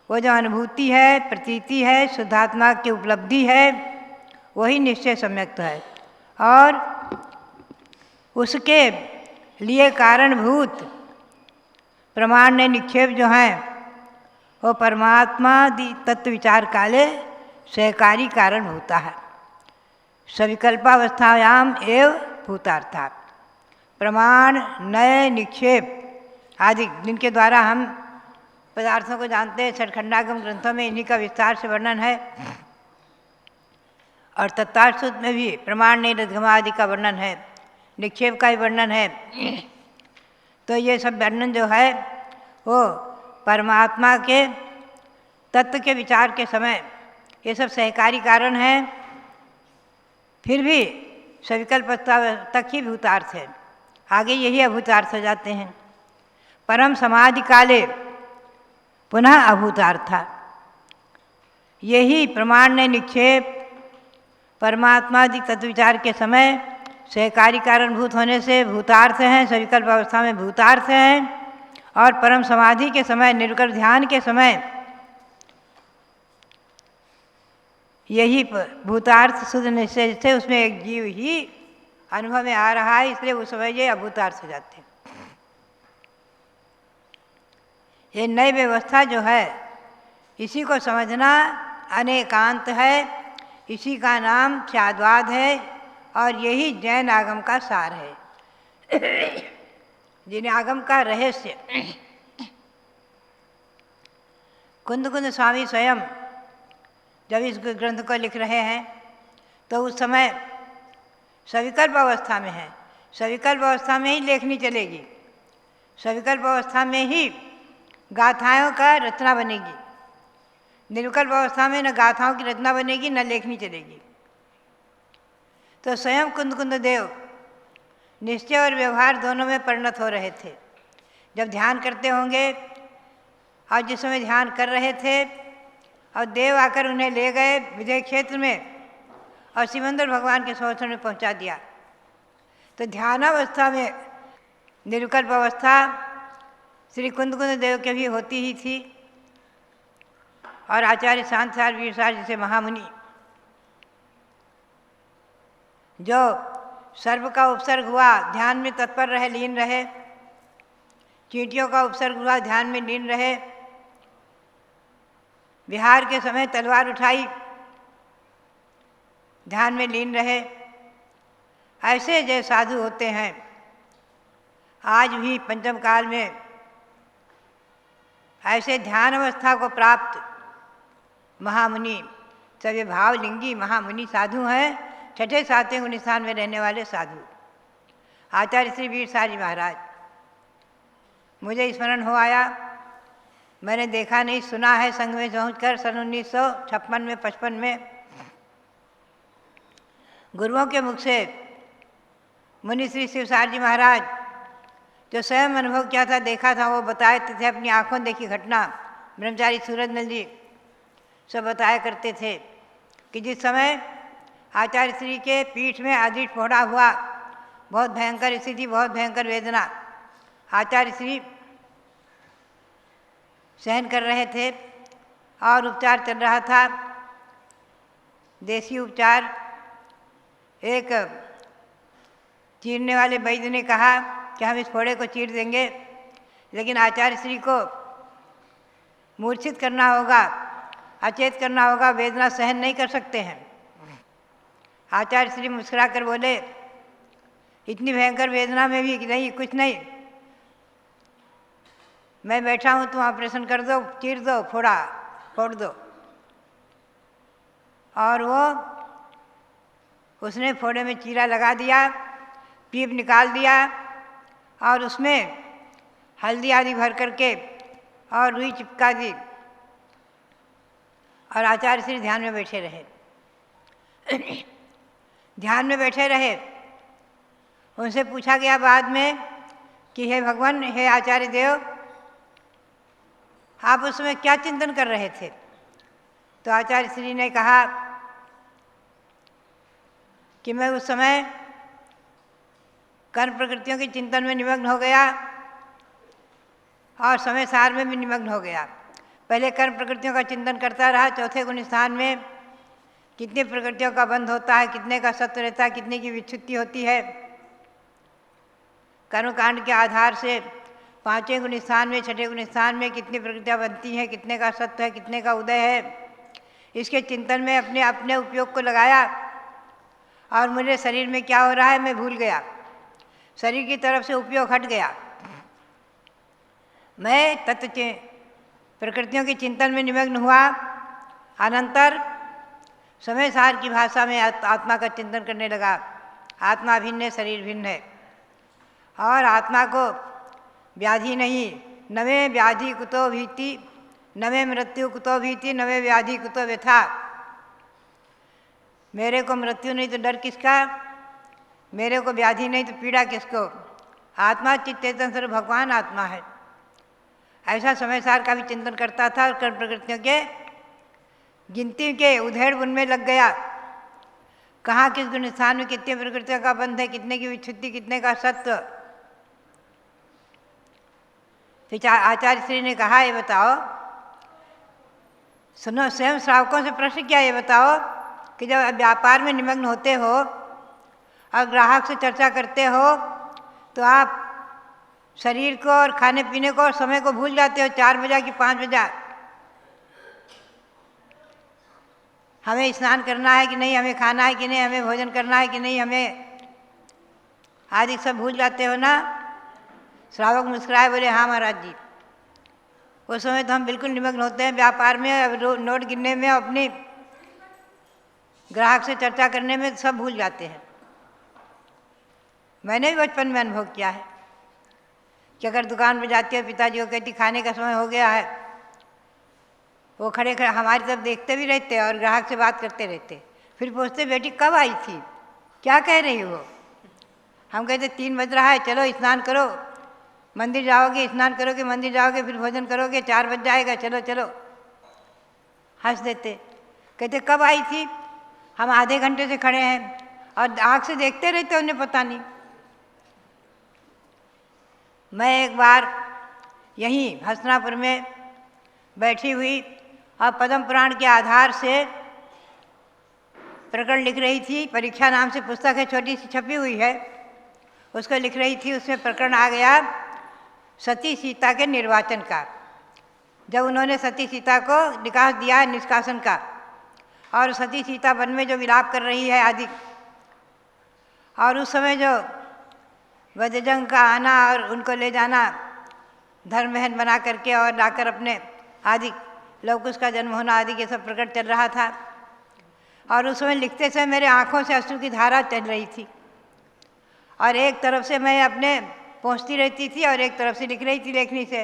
वो जो अनुभूति है, प्रतीति है, शुद्धात्मा की उपलब्धि है, वही निश्चय सम्यक्त है। और उसके लिए कारणभूत प्रमाण ने निक्षेप जो हैं वो परमात्मा तत्व विचार काले सहकारी कारण होता है। सविकल्पावस्थायाम एव भूतार्था। प्रमाण, नय, निक्षेप आदि जिनके द्वारा हम पदार्थों को जानते हैं, छठखंडागम ग्रंथों में इन्हीं का विस्तार से वर्णन है। और तत्वार्थ सूत्र में भी प्रमाण निरधगम आदि का वर्णन है, निक्षेप का भी वर्णन है। तो ये सब वर्णन जो है वो परमात्मा के तत्व के विचार के समय ये सब सहकारी कारण हैं। फिर भी सविकल्प तक ही भूतार्थ है, आगे यही अभूतार्थ हो जाते हैं। परम समाधि काले पुनः अभूतार्था। यही प्रमाण ने निक्षेप परमात्मादि तत्व विचार के समय सहकारी कारणभूत होने से भूतार्थ हैं, सविकल्प अवस्था में भूतार्थ हैं। और परम समाधि के समय, निरुकल्प ध्यान के समय यही भूतार्थ शुद्ध निश्चय से उसमें एक जीव ही अनुभव में आ रहा है, इसलिए उस समय ये अभूतार्थ हो जाते हैं। ये नई व्यवस्था जो है इसी को समझना अनेकांत है, इसी का नाम ख्याद्वाद है और यही जैन आगम का सार है। जिन आगम का रहस्य कुंद कुंद स्वामी स्वयं जब इस ग्रंथ को लिख रहे हैं तो उस समय सविकल्प अवस्था में है। सविकल्प अवस्था में ही लेखनी चलेगी, सविकल्प अवस्था में ही गाथाओं का रचना बनेगी। निरुकल्प अवस्था में न गाथाओं की रचना बनेगी न लेखनी चलेगी। तो स्वयं कुंद कुंद देव निश्चय और व्यवहार दोनों में परिणत हो रहे थे। जब ध्यान करते होंगे और जिस समय ध्यान कर रहे थे और देव आकर उन्हें ले गए विजय क्षेत्र में और सिमंदर भगवान के संरक्षण में पहुंचा दिया, तो ध्यानावस्था में निरुकल्प अवस्था श्री कुंद कुंद देव के भी होती ही थी। और आचार्य शांतसार वीरसार जैसे महामुनि जो सर्व का उपसर्ग हुआ ध्यान में तत्पर रहे, लीन रहे, चींटियों का उपसर्ग हुआ ध्यान में लीन रहे, विहार के समय तलवार उठाई ध्यान में लीन रहे, ऐसे जो साधु होते हैं आज भी पंचम काल में ऐसे ध्यान अवस्था को प्राप्त महामुनि सभी भावलिंगी महामुनि साधु हैं। छठे सातवें गुण स्थान में रहने वाले साधु आचार्य श्री वीरसार जी महाराज मुझे स्मरण हो आया, मैंने देखा नहीं सुना है संघ में पहुँच कर सन 1956 में 55 में गुरुओं के मुख से मुनि श्री शिवसार जी महाराज जो स्वयं अनुभव किया था, देखा था, वो बताए थे अपनी आंखों देखी घटना। ब्रह्मचारी सूरजमल जी सब बताया करते थे कि जिस समय आचार्य श्री के पीठ में आदिश फोड़ा हुआ, बहुत भयंकर स्थिति, बहुत भयंकर वेदना, आचार्य श्री सहन कर रहे थे और उपचार चल रहा था, देसी उपचार। एक चीरने वाले वैद्य ने कहा कि हम इस फोड़े को चीर देंगे, लेकिन आचार्य श्री को मूर्छित करना होगा, अचेत करना होगा, वेदना सहन नहीं कर सकते हैं। आचार्य श्री मुस्कुरा कर बोले, इतनी भयंकर वेदना में भी नहीं, कुछ नहीं, मैं बैठा हूँ, तुम ऑपरेशन कर दो, चीर दो, फोड़ दो। और उसने फोड़े में चीरा लगा दिया, पीप निकाल दिया और उसमें हल्दी आदि भर करके और रुई चिपका दी और आचार्य श्री ध्यान में बैठे रहे। ध्यान में बैठे रहे। उनसे पूछा गया बाद में कि हे भगवान, हे आचार्य देव, आप उस समय क्या चिंतन कर रहे थे? तो आचार्य श्री ने कहा कि मैं उस समय कर्म प्रकृतियों के चिंतन में निमग्न हो गया और समय सार में भी निमग्न हो गया। पहले कर्म प्रकृतियों का चिंतन करता रहा, चौथे गुण स्थान में कितनी प्रकृतियों का बंध होता है, कितने का सत्व रहता है, कितने की विच्छुत्ति होती है। कर्मकांड के आधार से पांचवें गुण स्थान में, छठे गुण स्थान में कितनी प्रकृतियाँ बनती हैं, कितने का सत्व है, कितने का उदय है, इसके चिंतन में अपने अपने उपयोग को लगाया और मुझे शरीर में क्या हो रहा है मैं भूल गया, शरीर की तरफ से उपयोग हट गया। मैं तत्व प्रकृतियों के चिंतन में निमग्न हुआ। अनंतर समय सार की भाषा में आत्मा का चिंतन करने लगा। आत्मा भिन्न है, शरीर भिन्न है और आत्मा को व्याधि नहीं, नवे व्याधि कुतो भीति, नवे मृत्यु कुतो भीति, नवे व्याधि कुतो व्यथा। मेरे को मृत्यु नहीं तो डर किसका, मेरे को व्याधि नहीं तो पीड़ा किसको। आत्मा चित्त चेतन स्वरूप भगवान आत्मा है। ऐसा समय सार का भी चिंतन करता था और कर्म प्रकृतियों के गिनती के उधेड़ बुन में लग गया। कहाँ किस गुण स्थान में कितनी प्रकृतियों का बंध है, कितने की विच्छुत्ति, कितने का सत्व। फिर आचार्य श्री ने कहा, ये बताओ, सुनो, स्वयं श्रावकों से प्रश्न किया, ये बताओ कि जब व्यापार में निमग्न होते हो और ग्राहक से चर्चा करते हो तो आप शरीर को और खाने पीने को और समय को भूल जाते हो। 4 बजा कि 5 बजा, हमें स्नान करना है कि नहीं, हमें खाना है कि नहीं, हमें भोजन करना है कि नहीं, हमें आदि सब भूल जाते हो ना। श्रावक मुस्कुराए, बोले हाँ महाराज जी, उस समय तो हम बिल्कुल निमग्न होते हैं व्यापार में, नोट गिनने में, अपनी ग्राहक से चर्चा करने में, सब भूल जाते हैं। मैंने भी बचपन में अनुभव किया है कि अगर दुकान पर जाती है, पिताजी को कहती खाने का समय हो गया है, वो खड़े खड़े हमारी तरफ देखते भी रहते और ग्राहक से बात करते रहते। फिर पूछते बेटी कब आई थी, क्या कह रही हो? हम कहते 3 बज रहा है, चलो स्नान करो, मंदिर जाओगे, स्नान करोगे, मंदिर जाओगे, फिर भोजन करोगे, 4 बज जाएगा, चलो चलो। हंस देते, कहते कब आई थी? हम आधे घंटे से खड़े हैं और आँख से देखते रहते, उन्हें पता नहीं। मैं एक बार यहीं हसनापुर में बैठी हुई और पद्म पुराण के आधार से प्रकरण लिख रही थी। परीक्षा नाम से पुस्तक है, छोटी सी छपी हुई है, उसको लिख रही थी। उसमें प्रकरण आ गया सती सीता के निर्वाचन का। जब उन्होंने सती सीता को निकास दिया है, निष्कासन का, और सती सीता वन में जो विलाप कर रही है आदि, और उस समय जो वज्रजंग का आना और उनको ले जाना धर्म बहन बना करके और लाकर अपने आदि, लवकुश का जन्म होना आदि के सब प्रकट चल रहा था। और उस समय लिखते समय मेरे आँखों से अश्रु की धारा चल रही थी और एक तरफ से मैं अपने पोंछती रहती थी और एक तरफ से लिख रही थी लेखनी से,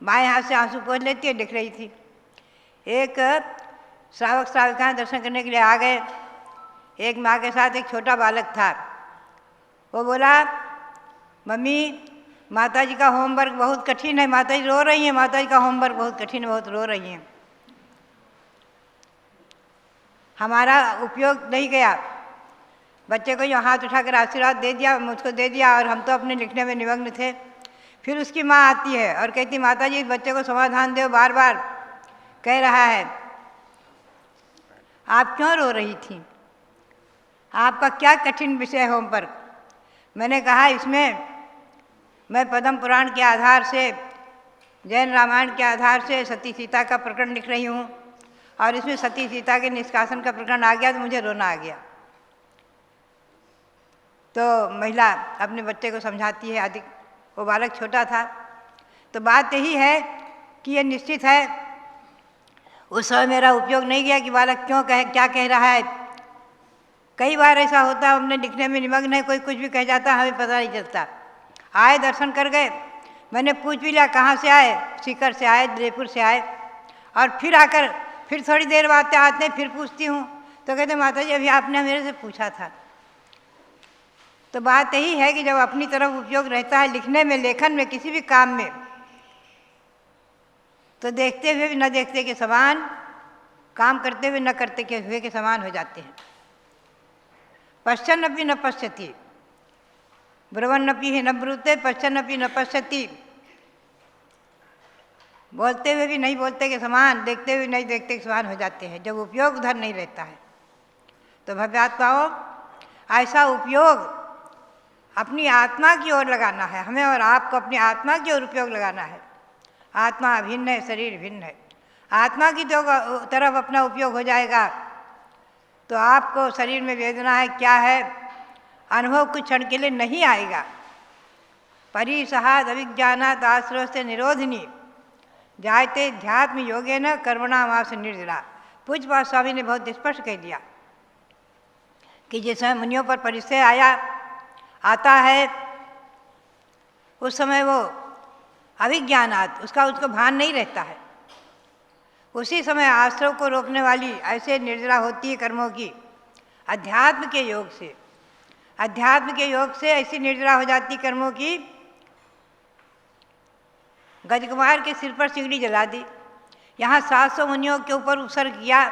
बाएं हाथ से आंसू पोंछ लेती और लिख रही थी। एक श्रावक श्राविकाएँ दर्शन करने के लिए आ गए। एक माँ के साथ एक छोटा बालक था। वो बोला, मम्मी माता जी का होमवर्क बहुत कठिन है, माता जी रो रही हैं, माता जी का होमवर्क बहुत कठिन है, बहुत रो रही हैं। हमारा उपयोग नहीं गया। बच्चे को जो हाथ उठाकर आशीर्वाद दे दिया, मुझको दे दिया, और हम तो अपने लिखने में निमग्न थे। फिर उसकी माँ आती है और कहती, माता जी इस बच्चे को समाधान दो, बार बार कह रहा है। आप क्यों रो रही थी? आपका क्या कठिन विषय होमवर्क? मैंने कहा, इसमें मैं पद्म पुराण के आधार से, जैन रामायण के आधार से सती सीता का प्रकरण लिख रही हूँ, और इसमें सती सीता के निष्कासन का प्रकरण आ गया तो मुझे रोना आ गया। तो महिला अपने बच्चे को समझाती है आदि। वो बालक छोटा था। तो बात यही है कि ये निश्चित है, उस समय मेरा उपयोग नहीं गया कि बालक क्या कह रहा है। कई बार ऐसा होता, हमने लिखने में निमग्न है, कोई कुछ भी कह जाता, हमें पता नहीं चलता। आए, दर्शन कर गए, मैंने पूछ भी लिया कहाँ से आए, सीकर से आए, जयपुर से आए, और फिर आकर फिर थोड़ी देर बाद आते हैं, फिर पूछती हूँ तो कहते, माता जी अभी आपने मेरे से पूछा था। तो बात यही है कि जब अपनी तरफ उपयोग रहता है लिखने में, लेखन में, किसी भी काम में, तो देखते हुए भी न देखते के समान, काम करते हुए न करते के हुए के समान हो जाते हैं। पश्चन्नपि न पश्यति, ब्रुवन्नपि हि न ब्रूते, पश्चन्नपि न पश्यति। बोलते हुए भी नहीं बोलते के समान, देखते हुए नहीं देखते के समान हो जाते हैं जब उपयोग उधर नहीं रहता है। तो भव्यात्माओं, ऐसा उपयोग अपनी आत्मा की ओर लगाना है हमें, और आपको अपनी आत्मा की ओर उपयोग लगाना है। आत्मा अभिन्न है, शरीर भिन्न है। आत्मा की तरफ अपना उपयोग हो जाएगा तो आपको शरीर में वेदना है क्या है, अनुभव कुछ क्षण के लिए नहीं आएगा। परिसहाद अभिज्ञानात् आश्रय से निरोधिनी जायते ध्यात्म योगेन कर्मणाम आस निर्जला। पूज्यपाद स्वामी ने बहुत स्पष्ट कह दिया कि जिस समय मुनियों पर परिचय आता है, उस समय वो अभिज्ञानात्, उसको भान नहीं रहता है। उसी समय आश्रव को रोकने वाली ऐसे निर्जला होती है कर्मों की, अध्यात्म के योग से। अध्यात्म के योग से ऐसी निर्जला हो जाती कर्मों की, गजकुमार के सिर पर सिगड़ी जला दी, यहाँ 700 मुनियों के ऊपर उत्सर्ग किया,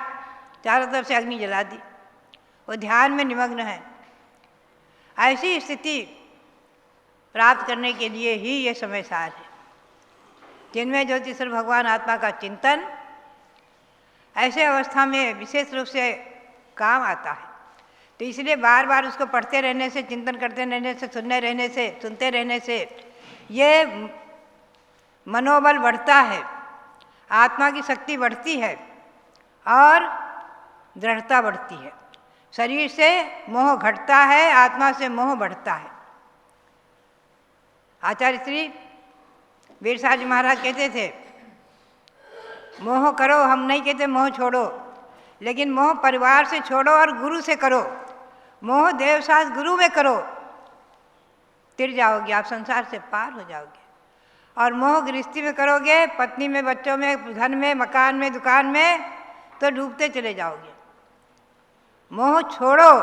चारों तरफ से अग्नि जला दी, वो ध्यान में निमग्न है। ऐसी स्थिति प्राप्त करने के लिए ही ये समय सार है, जिनमें ज्योतिषर भगवान आत्मा का चिंतन ऐसे अवस्था में विशेष रूप से काम आता है। तो इसलिए बार बार उसको पढ़ते रहने से, चिंतन करते रहने से, सुनते रहने से ये मनोबल बढ़ता है, आत्मा की शक्ति बढ़ती है और दृढ़ता बढ़ती है। शरीर से मोह घटता है, आत्मा से मोह बढ़ता है। आचार्य श्री वीरसार जी महाराज कहते थे, मोह करो, हम नहीं कहते मोह छोड़ो, लेकिन मोह परिवार से छोड़ो और गुरु से करो। मोह देवसास गुरु में करो, तिर जाओगे आप, संसार से पार हो जाओगे। और मोह गृहस्थी में करोगे, पत्नी में, बच्चों में, धन में, मकान में, दुकान में, तो डूबते चले जाओगे। मोह छोड़ो,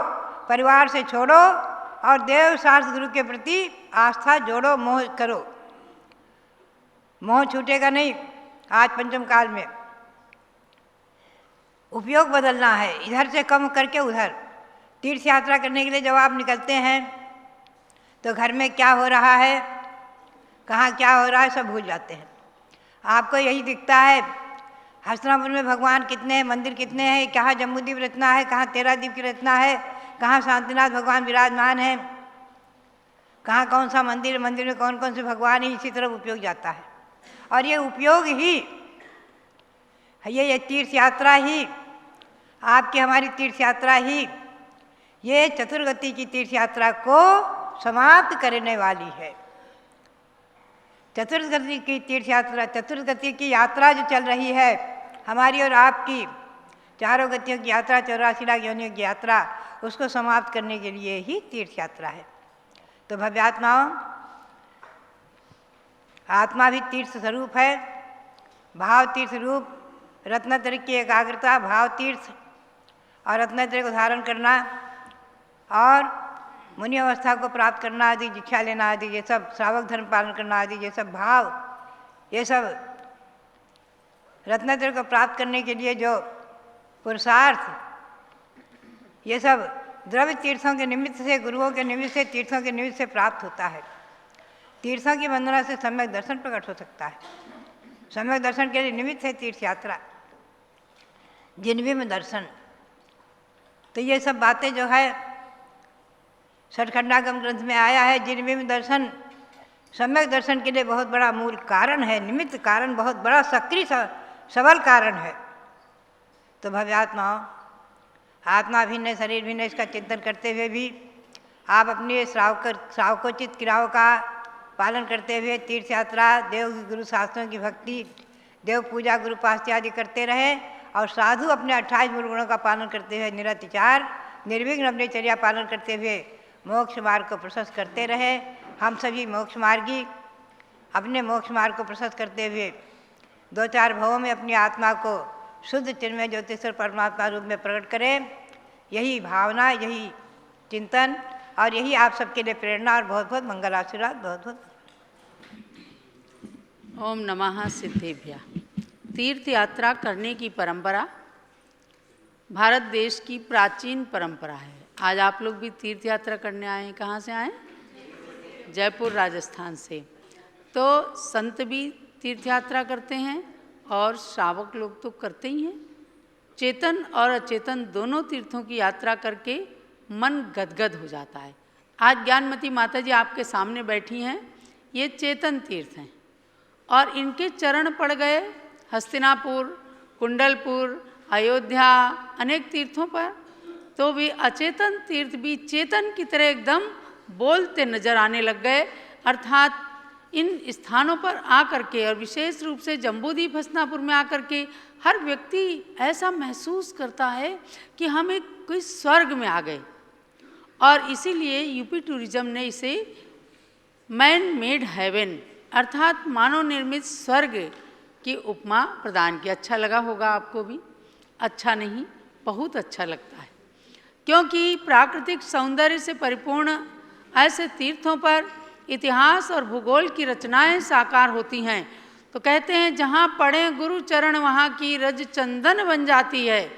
परिवार से छोड़ो और देव शास्त्र गुरु के प्रति आस्था जोड़ो, मोह करो। मोह छूटेगा नहीं। आज पंचम काल में उपयोग बदलना है, इधर से कम करके उधर। तीर्थ यात्रा करने के लिए जब आप निकलते हैं तो घर में क्या हो रहा है, कहाँ क्या हो रहा है, सब भूल जाते हैं। आपको यही दिखता है हस्तिनापुर में भगवान कितने हैं, मंदिर कितने हैं, कहाँ जम्बूद्वीप रचना है, कहाँ तेराद्वीप की रचना है, कहाँ शांतिनाथ भगवान विराजमान हैं, कहाँ कौन सा मंदिर, मंदिर में कौन कौन से भगवान है, इसी तरफ उपयोग जाता है। और ये उपयोग ही ये तीर्थ यात्रा ही, आपकी हमारी तीर्थ यात्रा ही ये चतुर्गति की तीर्थ यात्रा को समाप्त करने वाली है। चतुर्गति की तीर्थ यात्रा, चतुर्गति की यात्रा जो चल रही है हमारी और आपकी, चारों गतियों की यात्रा, 84 लाख योनियों की यात्रा, उसको समाप्त करने के लिए ही तीर्थ यात्रा है। तो भव्यात्माओं, आत्मा भी तीर्थ स्वरूप है। भाव तीर्थ रूप रत्नत्रय की एकाग्रता, भाव तीर्थ और रत्नत्रय को धारण करना और मुनि अवस्था को प्राप्त करना आदि, दीक्षा लेना आदि, ये सब श्रावक धर्म पालन करना आदि, ये सब भाव, ये सब रत्नत्रय को प्राप्त करने के लिए जो पुरुषार्थ, ये सब द्रव्य तीर्थों के निमित्त से, गुरुओं के निमित्त से, तीर्थों के निमित्त से प्राप्त होता है। तीर्थों की वंदना से सम्यक दर्शन प्रकट हो सकता है। सम्यक दर्शन के लिए निमित्त है तीर्थ यात्रा, जिन्भी में दर्शन। तो ये सब बातें जो है सठखंडागम ग्रंथ में आया है। जिन्भी में दर्शन सम्यक दर्शन के लिए बहुत बड़ा मूल कारण है, निमित्त कारण, बहुत बड़ा सक्रिय सबल कारण है। तो भव्यात्माओं, आत्मा भिन्न शरीर भिन्न, इसका चिंतन करते हुए भी आप अपनी श्रावकोचित क्रियाओं का पालन करते हुए तीर्थ यात्रा, देव गुरु शास्त्रों की भक्ति, देव पूजा, गुरु पास्ती आदि करते रहे और साधु अपने 28 मूल गुणों का पालन करते हुए निरतिचार निर्विघ्न अपने चर्या पालन करते हुए मोक्ष मार्ग को प्रशस्त करते रहे। हम सभी मोक्ष मार्गी अपने मोक्ष मार्ग को प्रशस्त करते हुए 2-4 भवों में अपनी आत्मा को शुद्ध चिन्मय ज्योतिषर परमात्मा रूप में प्रकट करें। यही भावना, यही चिंतन और यही आप सबके लिए प्रेरणा और बहुत बहुत मंगल आशीर्वाद। बहुत बहुत ओम नमः सिद्धेभ्यः। तीर्थ यात्रा करने की परंपरा भारत देश की प्राचीन परंपरा है। आज आप लोग भी तीर्थ यात्रा करने आए हैं। कहाँ से आए? जयपुर, राजस्थान से। तो संत भी तीर्थ यात्रा करते हैं और श्रावक लोग तो करते ही हैं। चेतन और अचेतन दोनों तीर्थों की यात्रा करके मन गदगद हो जाता है। आज ज्ञानमती माता जी आपके सामने बैठी हैं, ये चेतन तीर्थ हैं और इनके चरण पड़ गए हस्तिनापुर, कुंडलपुर, अयोध्या, अनेक तीर्थों पर, तो भी अचेतन तीर्थ भी चेतन की तरह एकदम बोलते नजर आने लग गए। अर्थात इन स्थानों पर आकर के और विशेष रूप से जम्बूद्वीप हस्तिनापुर में आकर के हर व्यक्ति ऐसा महसूस करता है कि हम एक कोई स्वर्ग में आ गए। और इसीलिए यूपी टूरिज्म ने इसे मैन मेड हेवन अर्थात मानव निर्मित स्वर्ग की उपमा प्रदान की। अच्छा लगा होगा आपको भी? अच्छा नहीं, बहुत अच्छा लगता है, क्योंकि प्राकृतिक सौंदर्य से परिपूर्ण ऐसे तीर्थों पर इतिहास और भूगोल की रचनाएं साकार होती हैं। तो कहते हैं जहाँ पड़े गुरु चरण वहाँ की रज चंदन बन जाती है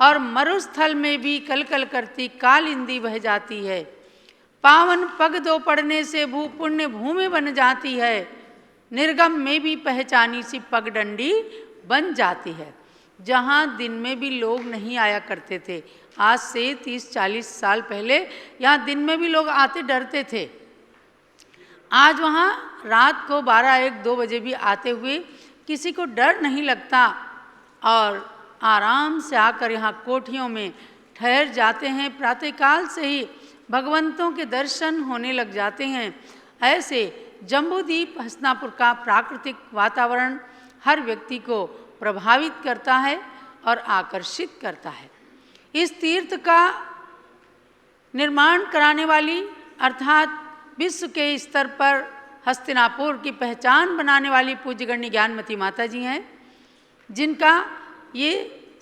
और मरुस्थल में भी कलकल करती कालिंदी बह जाती है। पावन पग दो पड़ने से भू पुण्य भूमि बन जाती है, निर्गम में भी पहचानी सी पगडंडी बन जाती है। जहाँ दिन में भी लोग नहीं आया करते थे, आज से 30-40 साल पहले यहाँ दिन में भी लोग आते डरते थे, आज वहाँ रात को 12-1-2 बजे भी आते हुए किसी को डर नहीं लगता और आराम से आकर यहाँ कोठियों में ठहर जाते हैं। प्रातःकाल से ही भगवंतों के दर्शन होने लग जाते हैं। ऐसे जम्बूद्वीप हस्तिनापुर का प्राकृतिक वातावरण हर व्यक्ति को प्रभावित करता है और आकर्षित करता है। इस तीर्थ का निर्माण कराने वाली अर्थात विश्व के स्तर पर हस्तिनापुर की पहचान बनाने वाली पूज्यगण्य ज्ञानमती माता जी हैं, जिनका ये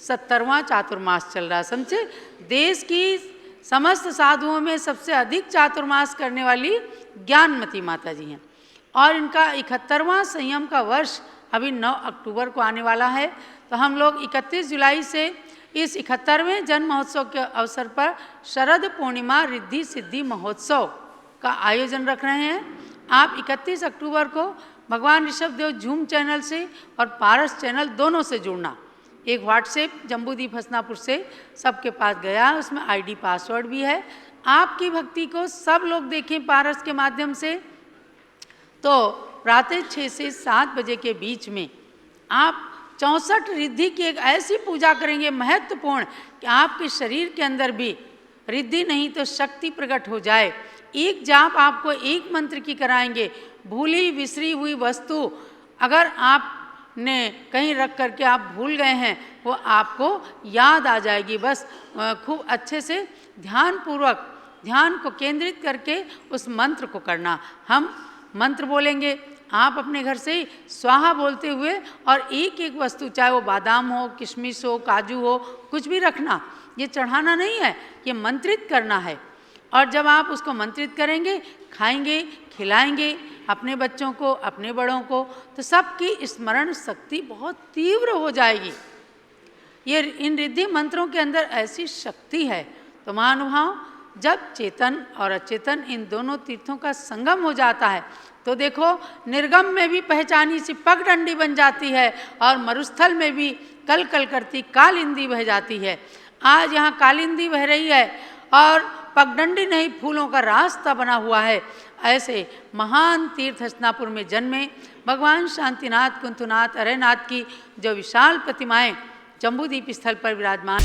70वां चातुर्मास चल रहा है। समझे, देश की समस्त साधुओं में सबसे अधिक चातुर्मास करने वाली ज्ञानमती माता जी हैं और इनका 71वां संयम का वर्ष अभी 9 अक्टूबर को आने वाला है। तो हम लोग 31 जुलाई से इस 71वें जन्म महोत्सव के अवसर पर शरद पूर्णिमा रिद्धि सिद्धि महोत्सव का आयोजन रख रहे हैं। आप 31 अक्टूबर को भगवान ऋषभदेव जूम चैनल से और पारस चैनल दोनों से जुड़ना। एक व्हाट्सएप जम्बूद्वीप हस्तिनापुर से सबके पास गया है, उसमें आईडी पासवर्ड भी है। आपकी भक्ति को सब लोग देखें पारस के माध्यम से। तो प्रातः 6 से 7 बजे के बीच में आप 64 रिद्धि की एक ऐसी पूजा करेंगे महत्वपूर्ण कि आपके शरीर के अंदर भी रिद्धि नहीं तो शक्ति प्रकट हो जाए। एक जाप आपको एक मंत्र की कराएंगे। भूली बिसरी हुई वस्तु अगर आपने कहीं रख करके आप भूल गए हैं, वो आपको याद आ जाएगी। बस खूब अच्छे से ध्यानपूर्वक ध्यान को केंद्रित करके उस मंत्र को करना। हम मंत्र बोलेंगे, आप अपने घर से स्वाहा बोलते हुए और एक एक वस्तु, चाहे वो बादाम हो, किशमिश हो, काजू हो, कुछ भी रखना। ये चढ़ाना नहीं है, ये मंत्रित करना है। और जब आप उसको मंत्रित करेंगे, खाएंगे, खिलाएंगे अपने बच्चों को, अपने बड़ों को, तो सबकी स्मरण शक्ति बहुत तीव्र हो जाएगी। ये इन रिद्धि मंत्रों के अंदर ऐसी शक्ति है। तो महानुभाव, जब चेतन और अचेतन इन दोनों तीर्थों का संगम हो जाता है तो देखो, निर्गम में भी पहचानी सी पगडंडी बन जाती है और मरुस्थल में भी कल कल करती कालिंदी बह जाती है। आज यहाँ कालिंदी बह रही है और पगडंडी नहीं, फूलों का रास्ता बना हुआ है। ऐसे महान तीर्थ हस्तिनापुर में जन्मे भगवान शांतिनाथ, कुंथुनाथ, अरयनाथ की जो विशाल प्रतिमाएं जम्बूद्वीप स्थल पर विराजमान